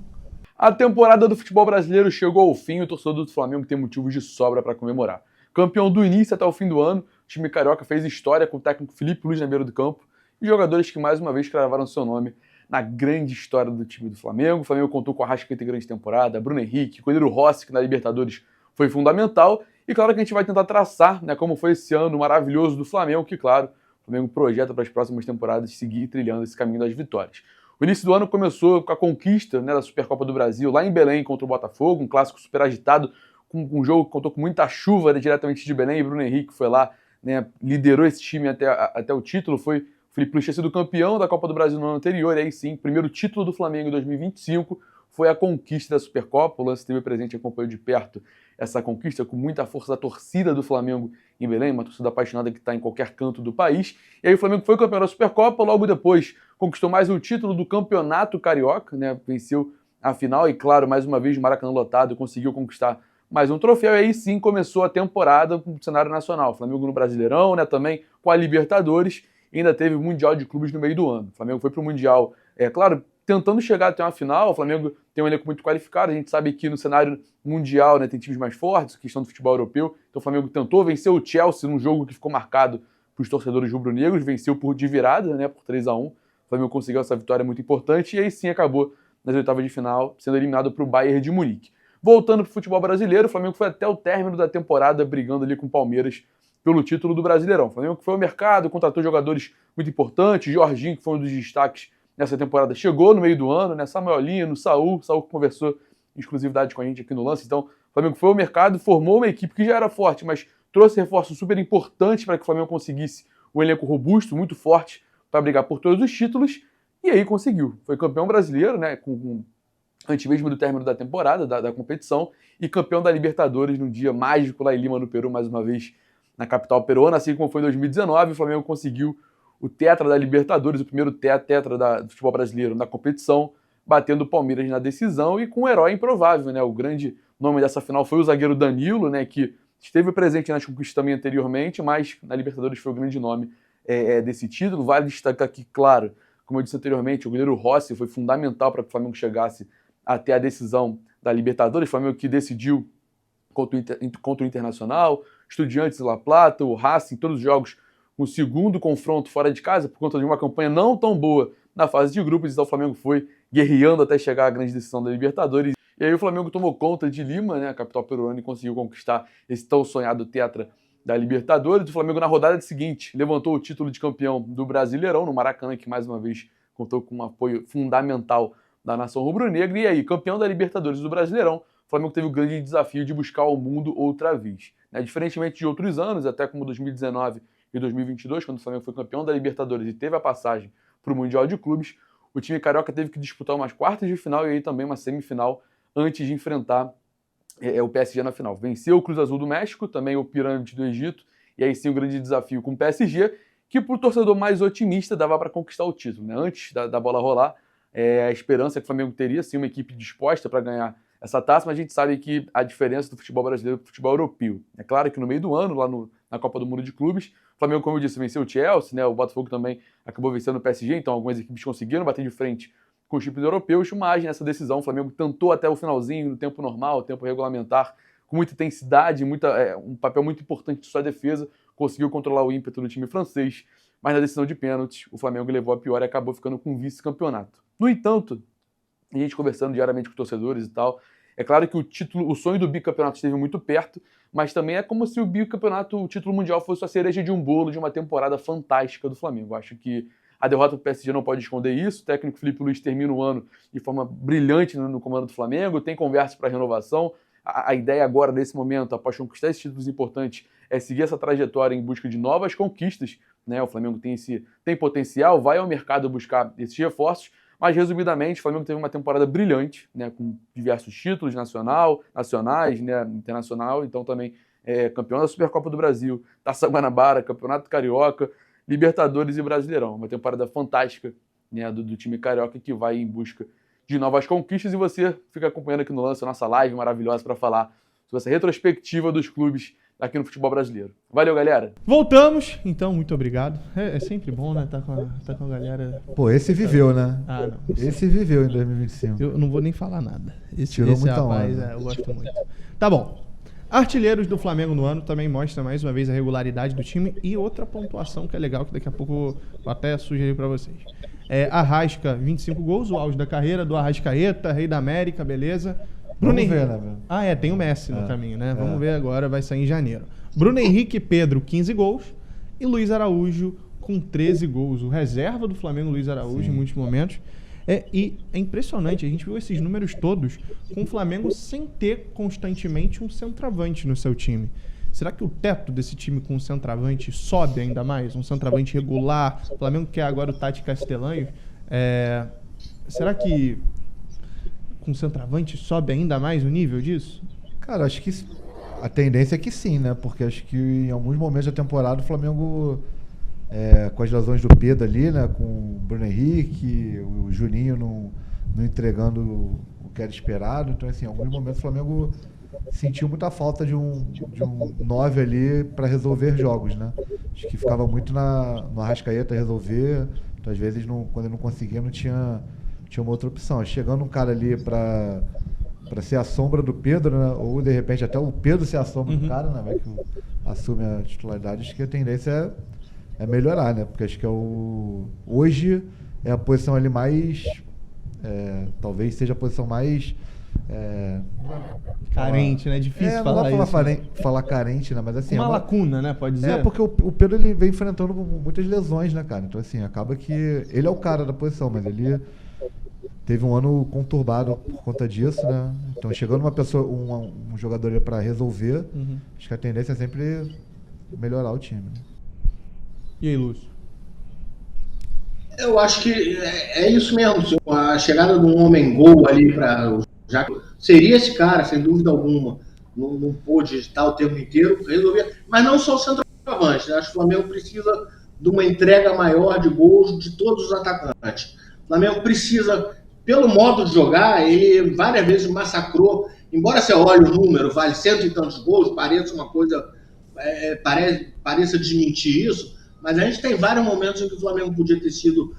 A temporada do futebol brasileiro chegou ao fim e o torcedor do Flamengo tem motivos de sobra para comemorar. Campeão do início até o fim do ano, o time carioca fez história com o técnico Felipe Luiz na beira do campo e jogadores que mais uma vez cravaram seu nome na grande história do time do Flamengo. O Flamengo contou com a Arrascaeta em grande temporada, Bruno Henrique, Goleiro Rossi, que na Libertadores foi fundamental. E claro que a gente vai tentar traçar, né, como foi esse ano maravilhoso do Flamengo, que claro, o Flamengo projeta para as próximas temporadas seguir trilhando esse caminho das vitórias. O início do ano começou com a conquista, né, da Supercopa do Brasil lá em Belém contra o Botafogo, um clássico super agitado, com um jogo que contou com muita chuva, né, diretamente de Belém, e Bruno Henrique foi lá, né, liderou esse time até o título. Foi o Felipe Luiz tinha sido campeão da Copa do Brasil no ano anterior, e aí sim, primeiro título do Flamengo em 2025 foi a conquista da Supercopa. O Lance esteve presente e acompanhou de perto essa conquista com muita força da torcida do Flamengo em Belém, uma torcida apaixonada que está em qualquer canto do país. E aí o Flamengo foi campeão da Supercopa, logo depois conquistou mais um título do Campeonato Carioca, né, venceu a final e, claro, mais uma vez, Maracanã lotado, conseguiu conquistar mais um troféu. E aí sim começou a temporada com o cenário nacional. O Flamengo no Brasileirão, né, também com a Libertadores, e ainda teve o Mundial de Clubes no meio do ano. O Flamengo foi para o Mundial, claro, tentando chegar até uma final. O Flamengo tem um elenco muito qualificado, a gente sabe que no cenário mundial, né, tem times mais fortes, questão do futebol europeu. Então o Flamengo tentou vencer o Chelsea num jogo que ficou marcado para os torcedores rubro-negros, venceu de virada, né, por 3-1. O Flamengo conseguiu essa vitória muito importante e aí sim acabou nas oitavas de final sendo eliminado para o Bayern de Munique. Voltando para o futebol brasileiro, o Flamengo foi até o término da temporada brigando ali com o Palmeiras pelo título do Brasileirão. O Flamengo foi ao mercado, contratou jogadores muito importantes. Jorginho, que foi um dos destaques nessa temporada, chegou no meio do ano, né? Samuel Lino, Saul que conversou em exclusividade com a gente aqui no Lance. Então, o Flamengo foi ao mercado, formou uma equipe que já era forte, mas trouxe reforços super importantes para que o Flamengo conseguisse um elenco robusto, muito forte, para brigar por todos os títulos, e aí conseguiu. Foi campeão brasileiro, né? Antes mesmo do término da temporada, da competição, e campeão da Libertadores num dia mágico lá em Lima, no Peru, mais uma vez na capital peruana, assim como foi em 2019, o Flamengo conseguiu o tetra da Libertadores, o primeiro tetra do futebol brasileiro na competição, batendo o Palmeiras na decisão e com um herói improvável, né? O grande nome dessa final foi o zagueiro Danilo, né, que esteve presente nas conquistas também anteriormente, mas na Libertadores foi o grande nome desse título. Vale destacar aqui, claro, como eu disse anteriormente, o goleiro Rossi foi fundamental para que o Flamengo chegasse até a decisão da Libertadores. O Flamengo que decidiu contra o Internacional, Estudiantes de La Plata, o Racing, todos os jogos com o segundo confronto fora de casa, por conta de uma campanha não tão boa na fase de grupos. Então o Flamengo foi guerreando até chegar à grande decisão da Libertadores. E aí o Flamengo tomou conta de Lima, né, a capital peruana, e conseguiu conquistar esse tão sonhado tetra da Libertadores. O Flamengo na rodada seguinte levantou o título de campeão do Brasileirão no Maracanã, que mais uma vez contou com um apoio fundamental da nação rubro-negra. E aí, campeão da Libertadores do Brasileirão, o Flamengo teve o grande desafio de buscar o mundo outra vez. né? Diferentemente de outros anos, até como 2019 e 2022, quando o Flamengo foi campeão da Libertadores e teve a passagem para o Mundial de Clubes, o time carioca teve que disputar umas quartas de final e aí também uma semifinal antes de enfrentar o PSG na final. Venceu o Cruz Azul do México, também o Pirâmide do Egito, e aí sim o grande desafio com o PSG, que para o torcedor mais otimista dava para conquistar o título, né? Antes da bola rolar, a esperança que o Flamengo teria, sim, uma equipe disposta para ganhar essa taça, mas a gente sabe que a diferença do futebol brasileiro para o futebol europeu. É claro que no meio do ano, lá na Copa do Mundo de Clubes, o Flamengo, como eu disse, venceu o Chelsea, né? O Botafogo também acabou vencendo o PSG, então algumas equipes conseguiram bater de frente com os times europeus, mas nessa decisão o Flamengo tentou até o finalzinho, no tempo normal, tempo regulamentar, com muita intensidade, um papel muito importante de sua defesa, conseguiu controlar o ímpeto do time francês, mas na decisão de pênaltis o Flamengo levou a pior e acabou ficando com o vice-campeonato. No entanto, a gente conversando diariamente com torcedores e tal, é claro que o sonho do bicampeonato esteve muito perto, mas também é como se o bicampeonato, o título mundial, fosse a cereja de um bolo de uma temporada fantástica do Flamengo. Acho que a derrota do PSG não pode esconder isso. O técnico Felipe Luiz termina o ano de forma brilhante no comando do Flamengo, tem conversa para renovação. A ideia agora, nesse momento, após conquistar esses títulos importantes, é seguir essa trajetória em busca de novas conquistas, né? O Flamengo tem potencial, vai ao mercado buscar esses reforços, mas, resumidamente, o Flamengo teve uma temporada brilhante, né? Com diversos títulos nacionais, né? Internacional, então também campeão da Supercopa do Brasil, Taça Guanabara, Campeonato Carioca, Libertadores e Brasileirão. Uma temporada fantástica, né, do time carioca que vai em busca de novas conquistas, e você fica acompanhando aqui no Lance a nossa live maravilhosa para falar sobre essa retrospectiva dos clubes aqui no futebol brasileiro. Valeu, galera! Voltamos, então, muito obrigado. É sempre bom, né, tá com a galera... Pô, esse viveu, né? Ah, não. Esse viveu em 2025. Eu não vou nem falar nada. Tirou muita rapaz, onda. eu gosto muito. Tá bom. Artilheiros do Flamengo no ano também mostra mais uma vez a regularidade do time e outra pontuação que é legal, que daqui a pouco eu até sugeri pra vocês. Arrasca, 25 gols, o auge da carreira do Arrascaeta, Rei da América, beleza. Bruno Vamos ver, Henrique. né, Ah, tem o Messi no caminho, né? Vamos ver agora, vai sair em janeiro. Bruno Henrique e Pedro, 15 gols. E Luiz Araújo com 13 gols. O reserva do Flamengo, Luiz Araújo, em muitos momentos. E é impressionante, a gente viu esses números todos com o Flamengo sem ter constantemente um centroavante no seu time. Será que o teto desse time com um centroavante sobe ainda mais? Um centroavante regular? O Flamengo quer agora o Tati Castelanho. Será que com centroavante sobe ainda mais o nível disso? Cara, acho que a tendência é que sim, né? Porque acho que em alguns momentos da temporada o Flamengo, com as lesões do Pedro ali, né? Com o Bruno Henrique, o Juninho não entregando o que era esperado. Então, assim, em alguns momentos o Flamengo sentiu muita falta de um 9 ali para resolver jogos, né? Acho que ficava muito no Arrascaeta resolver. Então, às vezes, quando ele não conseguia, não tinha uma outra opção. Chegando um cara ali para ser a sombra do Pedro, né? Ou de repente até o Pedro ser a sombra do cara, né? Vai que assume a titularidade. Acho que a tendência é melhorar, né? Porque acho que hoje é a posição ali mais... talvez seja a posição mais... carente, né? Difícil falar isso. Não dá pra falar carente, né? Mas assim... Uma lacuna, né? Pode dizer? Porque o Pedro ele vem enfrentando muitas lesões, né, cara? Então, assim, acaba que ele é o cara da posição, mas ele teve um ano conturbado por conta disso, né? Então, chegando uma pessoa, um jogador para resolver, acho que a tendência é sempre melhorar o time. E aí, Lúcio? Eu acho que é isso mesmo. A chegada de um homem-gol ali já seria esse cara, sem dúvida alguma. Não pôde estar o tempo inteiro, resolver. Mas não só o centroavante, né? Acho que o Flamengo precisa de uma entrega maior de gols de todos os atacantes. O Flamengo precisa, pelo modo de jogar, ele várias vezes massacrou. Embora você olhe o número, vale 100 e tantos gols, pareça uma coisa, pareça desmentir isso, mas a gente tem vários momentos em que o Flamengo podia ter sido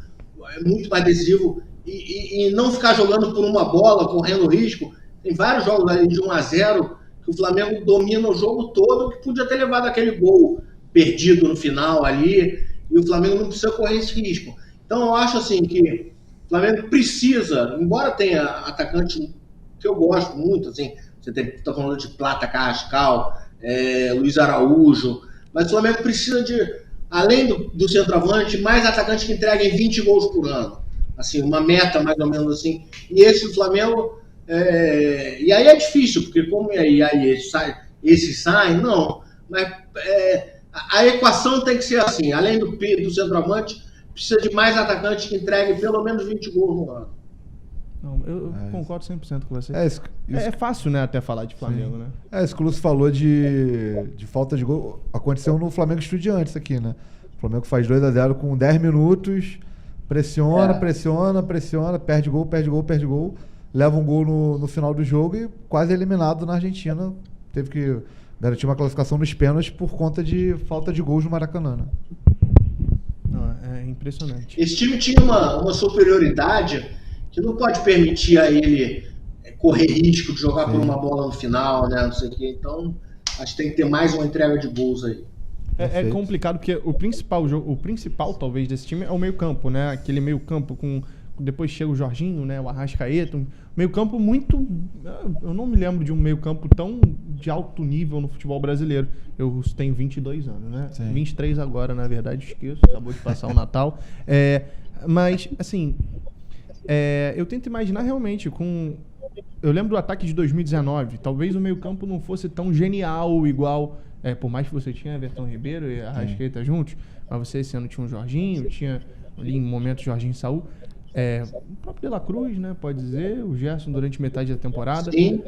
muito mais decisivo e não ficar jogando por uma bola, correndo risco. Tem vários jogos ali de 1-0 que o Flamengo domina o jogo todo, que podia ter levado aquele gol perdido no final ali, e o Flamengo não precisa correr esse risco. Então eu acho assim que o Flamengo precisa, embora tenha atacante que eu gosto muito, assim, você está falando de Plata, Carrascal, Luiz Araújo, mas o Flamengo precisa de, além do centroavante, mais atacantes que entreguem 20 gols por ano. Assim, uma meta mais ou menos assim. E esse do Flamengo... e aí é difícil, porque como aí esses saem, não. Mas a equação tem que ser assim, além do centroavante, precisa de mais atacantes que entreguem pelo menos 20 gols no ano. Não, eu concordo 100% com você. Isso. É fácil, né, até falar de Flamengo, né? Isso que o Lúcio falou de falta de gol. Aconteceu no Flamengo Estudiantes aqui, né? O Flamengo faz 2-0 com 10 minutos, pressiona, perde gol, leva um gol no final do jogo e quase eliminado na Argentina. Teve que garantir uma classificação nos pênaltis por conta de falta de gols no Maracanã, né? Não, é impressionante. Esse time tinha uma superioridade que não pode permitir a ele correr risco de jogar por uma bola no final, né? Não sei o quê. Então, acho que tem que ter mais uma entrega de gols aí. É complicado porque o principal talvez desse time é o meio-campo, né? Aquele meio-campo com depois chega o Jorginho, né? O Arrascaeta, um meio-campo muito, eu não me lembro de um meio-campo tão de alto nível no futebol brasileiro. Eu tenho 22 anos, né? Sim. 23 agora, na verdade, esqueço, acabou de passar o Natal. Mas assim, eu tento imaginar realmente eu lembro do ataque de 2019, talvez o meio-campo não fosse tão genial igual, por mais que você tinha Everton Ribeiro e Arrascaeta juntos, mas você esse ano tinha o Jorginho, tinha ali em momentos Jorginho e Saúl, o próprio De La Cruz, né, pode dizer, o Gerson durante metade da temporada. Sim.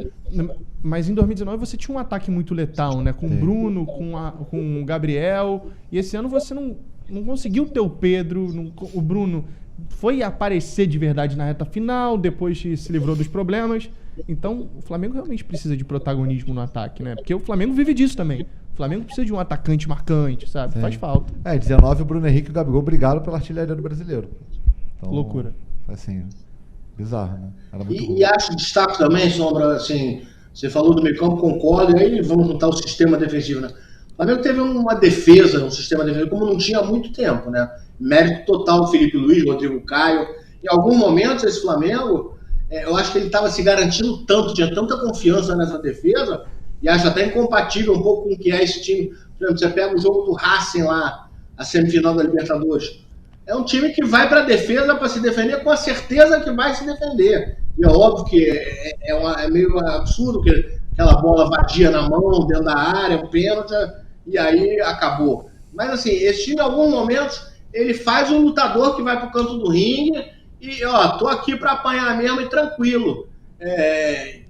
Mas em 2019 você tinha um ataque muito letal, né, com o Bruno, com o Gabriel, e esse ano você não conseguiu ter o Pedro, o Bruno foi aparecer de verdade na reta final, depois se livrou dos problemas. Então, o Flamengo realmente precisa de protagonismo no ataque, né? Porque o Flamengo vive disso também. O Flamengo precisa de um atacante marcante, sabe? Sim. Faz falta. 19 o Bruno Henrique e o Gabigol brigaram pela artilharia do brasileiro. Então, Loucura. Assim, bizarro, né? Era muito E acho destaque também, Sombra, assim, você falou do meio campo, concordo, e aí vamos juntar o sistema defensivo, né? O Flamengo teve uma defesa, um sistema defensivo, como não tinha há muito tempo, né? Mérito total do Felipe Luiz, Rodrigo Caio. Em algum momento, esse Flamengo, eu acho que ele estava se garantindo tanto, tinha tanta confiança nessa defesa, e acho até incompatível um pouco com o que é esse time. Por exemplo, você pega o jogo do Racing lá, a semifinal da Libertadores. É um time que vai para a defesa para se defender com a certeza que vai se defender. E é óbvio que é meio absurdo que aquela bola vadia na mão, dentro da área, um pênalti, e aí acabou. Mas assim, esse time, em alguns momentos, ele faz um lutador que vai pro canto do ringue e, tô aqui para apanhar mesmo e tranquilo.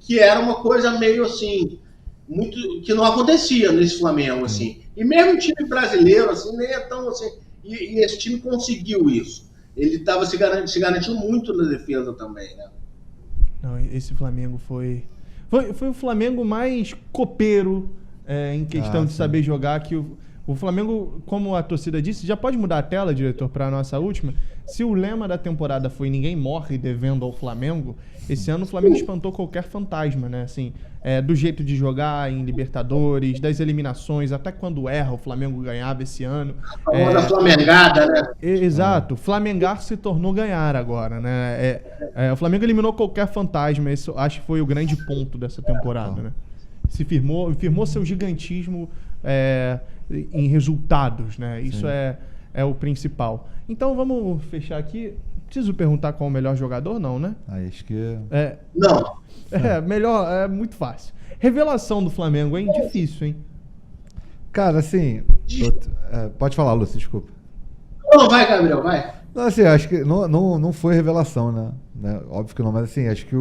Que era uma coisa meio assim, muito, que não acontecia nesse Flamengo, assim. E mesmo o time brasileiro, assim, nem é tão assim. E esse time conseguiu isso. Ele estava se garantindo muito na defesa também, né? Não, esse Flamengo foi o Flamengo mais copeiro em questão de saber jogar, que o Flamengo, como a torcida disse, já pode mudar a tela, diretor, para a nossa última. Se o lema da temporada foi ninguém morre devendo ao Flamengo, esse ano o Flamengo espantou qualquer fantasma, né? Assim, do jeito de jogar em Libertadores, das eliminações, até quando erra o Flamengo ganhava esse ano. A famosa flamengada, né? Exato, Flamengar se tornou ganhar agora, né? O Flamengo eliminou qualquer fantasma, isso acho que foi o grande ponto dessa temporada, né? Se firmou seu gigantismo em resultados, né? Isso é o principal. Então vamos fechar aqui. Preciso perguntar qual é o melhor jogador, não, né? Acho que... Não. Melhor, é muito fácil. Revelação do Flamengo, hein? Difícil, hein? Cara, assim... pode falar, Lúcio, desculpa. Não, vai, Gabriel, vai. Não, assim, acho que não foi revelação, né? Óbvio que não, mas assim, acho que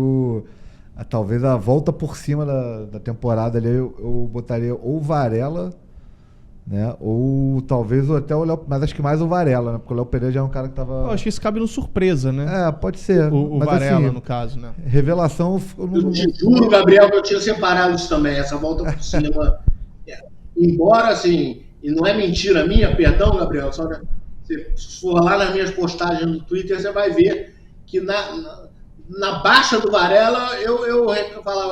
talvez a volta por cima da temporada ali, eu botaria ou Varela, né? Ou talvez até o Léo, mas acho que mais o Varela, né? Porque o Léo Pereira já é um cara que tava... Eu acho que isso cabe no surpresa, né? Pode ser. O mas, Varela, assim, no caso, né? Revelação... Eu te juro, Gabriel, que eu tinha separado isso também, essa volta por cima. Embora, assim, e não é mentira minha, perdão, Gabriel, só se for lá nas minhas postagens no Twitter, você vai ver que na baixa do Varela, eu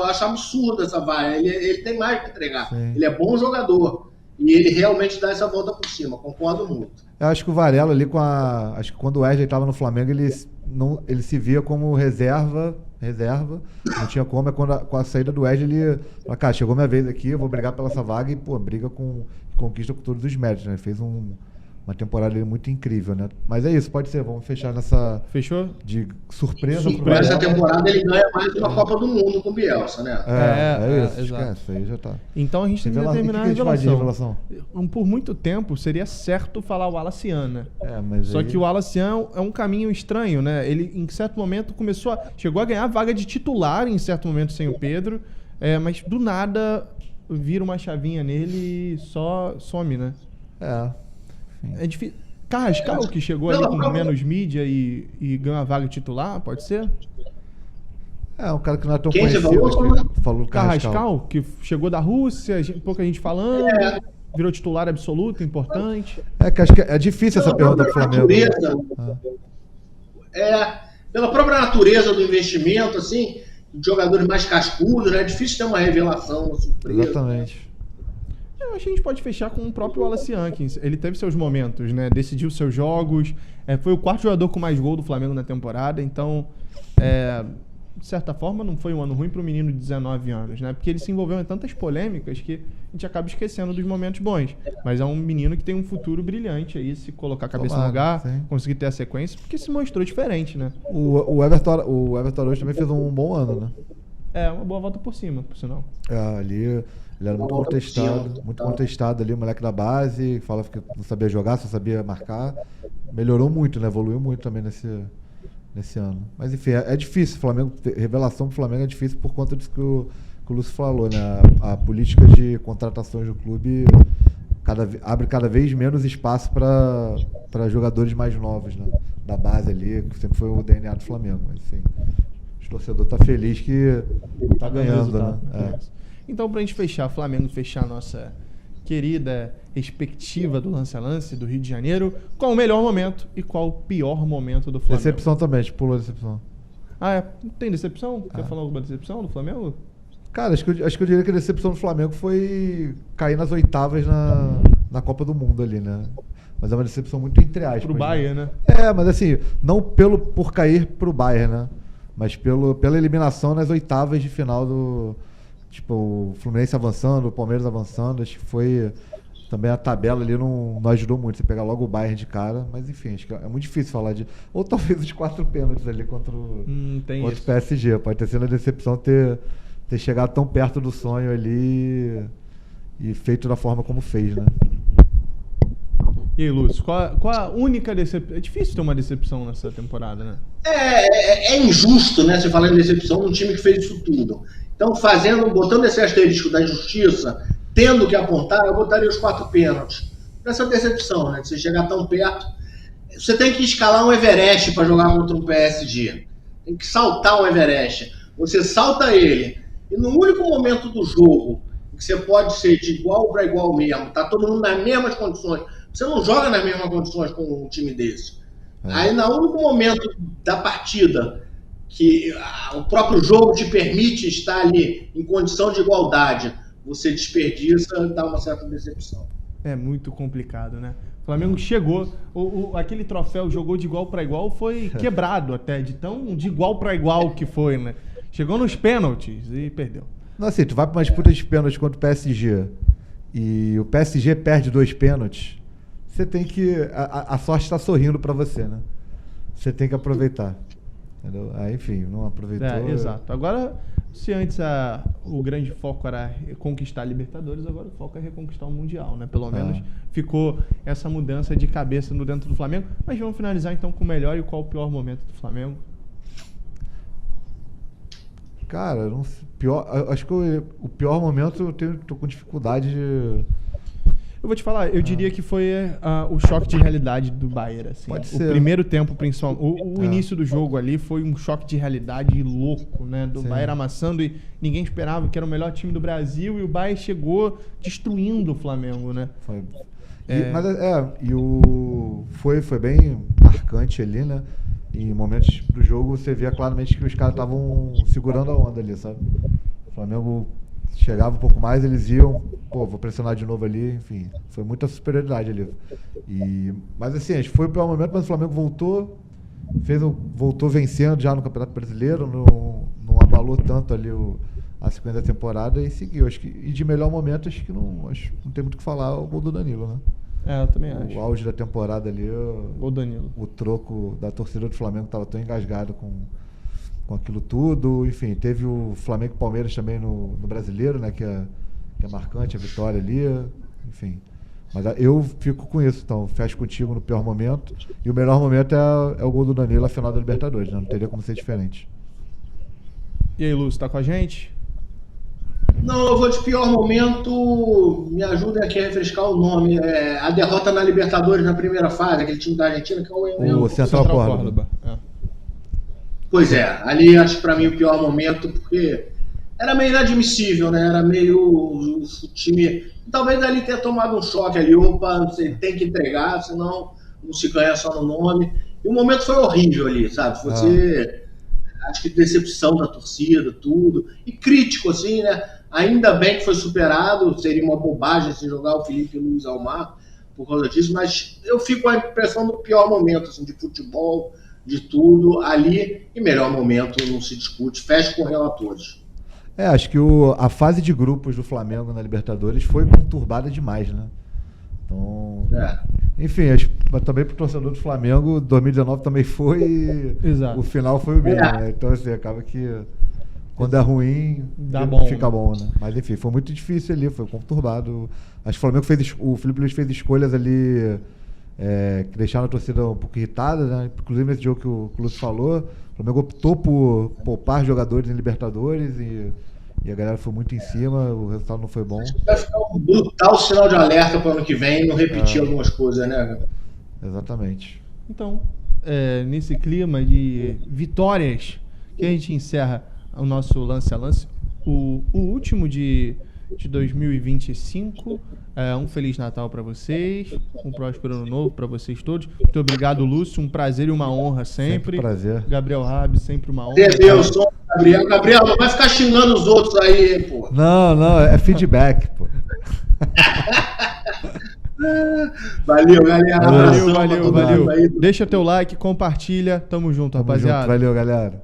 acho absurdo essa vaga. Ele tem mais que entregar. Sim. Ele é bom jogador. E ele realmente dá essa volta por cima. Concordo muito. Eu acho que o Varela ali acho que quando o Wesley estava no Flamengo, ele se via como reserva, não tinha como, com a saída do Wesley, ele falou, cara, chegou minha vez aqui, eu vou brigar pela essa vaga e, briga conquista com todos os méritos, né? Fez um uma temporada ali muito incrível, né? Mas é isso, pode ser, vamos fechar nessa Fechou? de surpresa pro Essa Varela. temporada ele ganha mais uma Copa do Mundo com o Bielsa, né? É isso, exato. esquece, aí já tá. Então a gente tem que Revela- determinar o a que a gente faz de revelação. revelação? Por muito tempo seria certo falar o Wallace-An, né? Mas Só aí- que o Wallace-An é um caminho estranho, né? Ele, em certo momento, chegou a ganhar a vaga de titular em certo momento sem o Pedro, mas do nada vira uma chavinha nele e só some, né? enfim. É difícil. Carrascal, que chegou ali com menos mídia e ganhou a vaga titular, pode ser? Um cara que não é tão Quem você conhecido. falou? Acho que falou do Carrascal, que chegou da Rússia, pouca gente falando, virou titular absoluto, importante. Que acho que é difícil essa pergunta pro Flamengo. Pela própria natureza do investimento, assim, de jogadores mais cascudos, né? É difícil ter uma revelação, uma surpresa. Exatamente. Eu acho que a gente pode fechar com o próprio Wallace-An. Ele teve seus momentos, né? Decidiu seus jogos. Foi o quarto jogador com mais gol do Flamengo na temporada. Então, de certa forma, não foi um ano ruim para o menino de 19 anos, né? Porque ele se envolveu em tantas polêmicas que a gente acaba esquecendo dos momentos bons. Mas é um menino que tem um futuro brilhante aí, se colocar a cabeça no lugar, sim. conseguir ter a sequência, porque se mostrou diferente, né? O Everton hoje também fez um bom ano, né? Uma boa volta por cima, por sinal. Ali ele era muito contestado ali, o moleque da base, falava que não sabia jogar, só sabia marcar. Melhorou muito, né? Evoluiu muito também nesse ano. Mas enfim, é difícil. Revelação pro Flamengo é difícil por conta disso que o Lúcio falou, né? A política de contratações do clube abre cada vez menos espaço para jogadores mais novos, né? Da base ali, que sempre foi o DNA do Flamengo. Mas enfim, o torcedor tá feliz que tá ganhando, né? Então, pra gente fechar, Flamengo, fechar a nossa querida perspectiva do lance a lance do Rio de Janeiro, qual o melhor momento e qual o pior momento do Flamengo? Decepção também, a gente pulou a decepção. Tem decepção? Quer falar alguma decepção do Flamengo? Cara, acho que eu diria que a decepção do Flamengo foi cair nas oitavas na Copa do Mundo ali, né? Mas é uma decepção muito entre aspas. Pro Bayern, né? Mas assim, não por cair pro Bayern, né? Mas pela eliminação nas oitavas de final do... Tipo, o Fluminense avançando, o Palmeiras avançando, acho que foi... Também a tabela ali não ajudou muito, você pegar logo o Bayern de cara, mas enfim, acho que é muito difícil falar de... Ou talvez os 4 pênaltis ali contra o PSG, pode ter sido uma decepção ter chegado tão perto do sonho ali e feito da forma como fez, né? E aí, Lúcio, qual a única decepção? É difícil ter uma decepção nessa temporada, né? É injusto, né? Você falar em decepção num time que fez isso tudo. Então, botando esse asterisco da injustiça, tendo que apontar, eu botaria os 4 pênaltis. Essa decepção, né? De você chegar tão perto. Você tem que escalar um Everest para jogar contra um PSG. Tem que saltar um Everest. Você salta ele. E no único momento do jogo que você pode ser de igual para igual mesmo, tá todo mundo nas mesmas condições. Você não joga nas mesmas condições com um time desse. Aí, no único momento da partida que o próprio jogo te permite estar ali em condição de igualdade, você desperdiça, dá uma certa decepção. É muito complicado, né? O Flamengo chegou, aquele troféu jogou de igual para igual, foi quebrado até, de igual para igual que foi, né? Chegou nos pênaltis e perdeu. Não, assim, tu vai pra uma disputa de pênaltis contra o PSG e o PSG perde 2 pênaltis, você tem que... A sorte está sorrindo para você, né? Você tem que aproveitar. Entendeu? Aí, enfim, não aproveitou. Exato. Agora, se antes o grande foco era conquistar a Libertadores, agora o foco é reconquistar o Mundial, né? Pelo menos ficou essa mudança de cabeça no dentro do Flamengo. Mas vamos finalizar então com o melhor e qual o pior momento do Flamengo. Cara, não sei, acho que o pior momento eu tô com dificuldade de... Eu vou te falar, eu diria que foi o choque de realidade do Bayern, assim. Pode O ser. primeiro tempo, principalmente. O início do jogo ali foi um choque de realidade louco, né? Do Bayern amassando e ninguém esperava que era o melhor time do Brasil e o Bayern chegou destruindo o Flamengo, né? Foi. Foi bem marcante ali, né? Em momentos do jogo você via claramente que os caras estavam segurando a onda ali, sabe? O Flamengo chegava um pouco mais, eles iam, vou pressionar de novo ali, enfim, foi muita superioridade ali. Mas assim, acho que foi o pior momento, mas o Flamengo voltou vencendo já no Campeonato Brasileiro, não abalou tanto ali a sequência da temporada e seguiu. Acho que, e de melhor momento, acho que não tem muito o que falar o gol do Danilo, né? É, eu também acho. O auge da temporada ali, O Danilo. o troco da torcida do Flamengo estava tão engasgado com aquilo tudo. Enfim, teve o Flamengo e Palmeiras também no Brasileiro, né? Que é marcante, a vitória ali. Enfim. Mas eu fico com isso, então fecho contigo no pior momento. E o melhor momento é o gol do Danilo, a final da Libertadores, né? Não teria como ser diferente. E aí, Lúcio, tá com a gente? Não, eu vou de pior momento, me ajudem aqui a refrescar o nome. A derrota na Libertadores na primeira fase, aquele time da Argentina, que é O Central Córdoba. É. Pois é, ali acho pra mim o pior momento, porque era meio inadmissível, né? Era meio o time. Talvez ali tenha tomado um choque ali, opa, você tem que entregar, senão não se ganha só no nome. E o momento foi horrível ali, sabe? Você. Acho que decepção da torcida, tudo. E crítico, assim, né? Ainda bem que foi superado, seria uma bobagem se jogar o Felipe Luiz ao mar por causa disso, mas eu fico com a impressão do pior momento, assim, de futebol, de tudo ali, e melhor momento não se discute, fecha com relatores. Acho que a fase de grupos do Flamengo na Libertadores foi conturbada demais, né? Então, enfim, mas também pro torcedor do Flamengo, 2019 também foi. Exato. O final foi o mesmo, né? Então, assim, acaba que quando é ruim, fica bom, né? Mas enfim, foi muito difícil ali, foi conturbado. Acho que o Felipe Luiz fez escolhas ali que deixaram a torcida um pouco irritada, né? Inclusive nesse jogo que o Lúcio falou, o Flamengo optou por poupar jogadores em Libertadores e a galera foi muito em cima, o resultado não foi bom. Vai ficar um brutal sinal de alerta para o ano que vem não repetir algumas coisas, né? Exatamente. Então, nesse clima de vitórias, que a gente encerra o nosso lance a lance, o último de 2025. Um Feliz Natal para vocês, um próspero ano novo para vocês todos. Muito obrigado, Lúcio, um prazer e uma honra sempre. Prazer. Gabriel Rabi, sempre uma honra. Deus, Gabriel, não vai ficar xingando os outros aí, pô. Não, é feedback, pô. Valeu, galera. Valeu. Deixa teu like, compartilha. Tamo junto, rapaziada. Valeu, galera.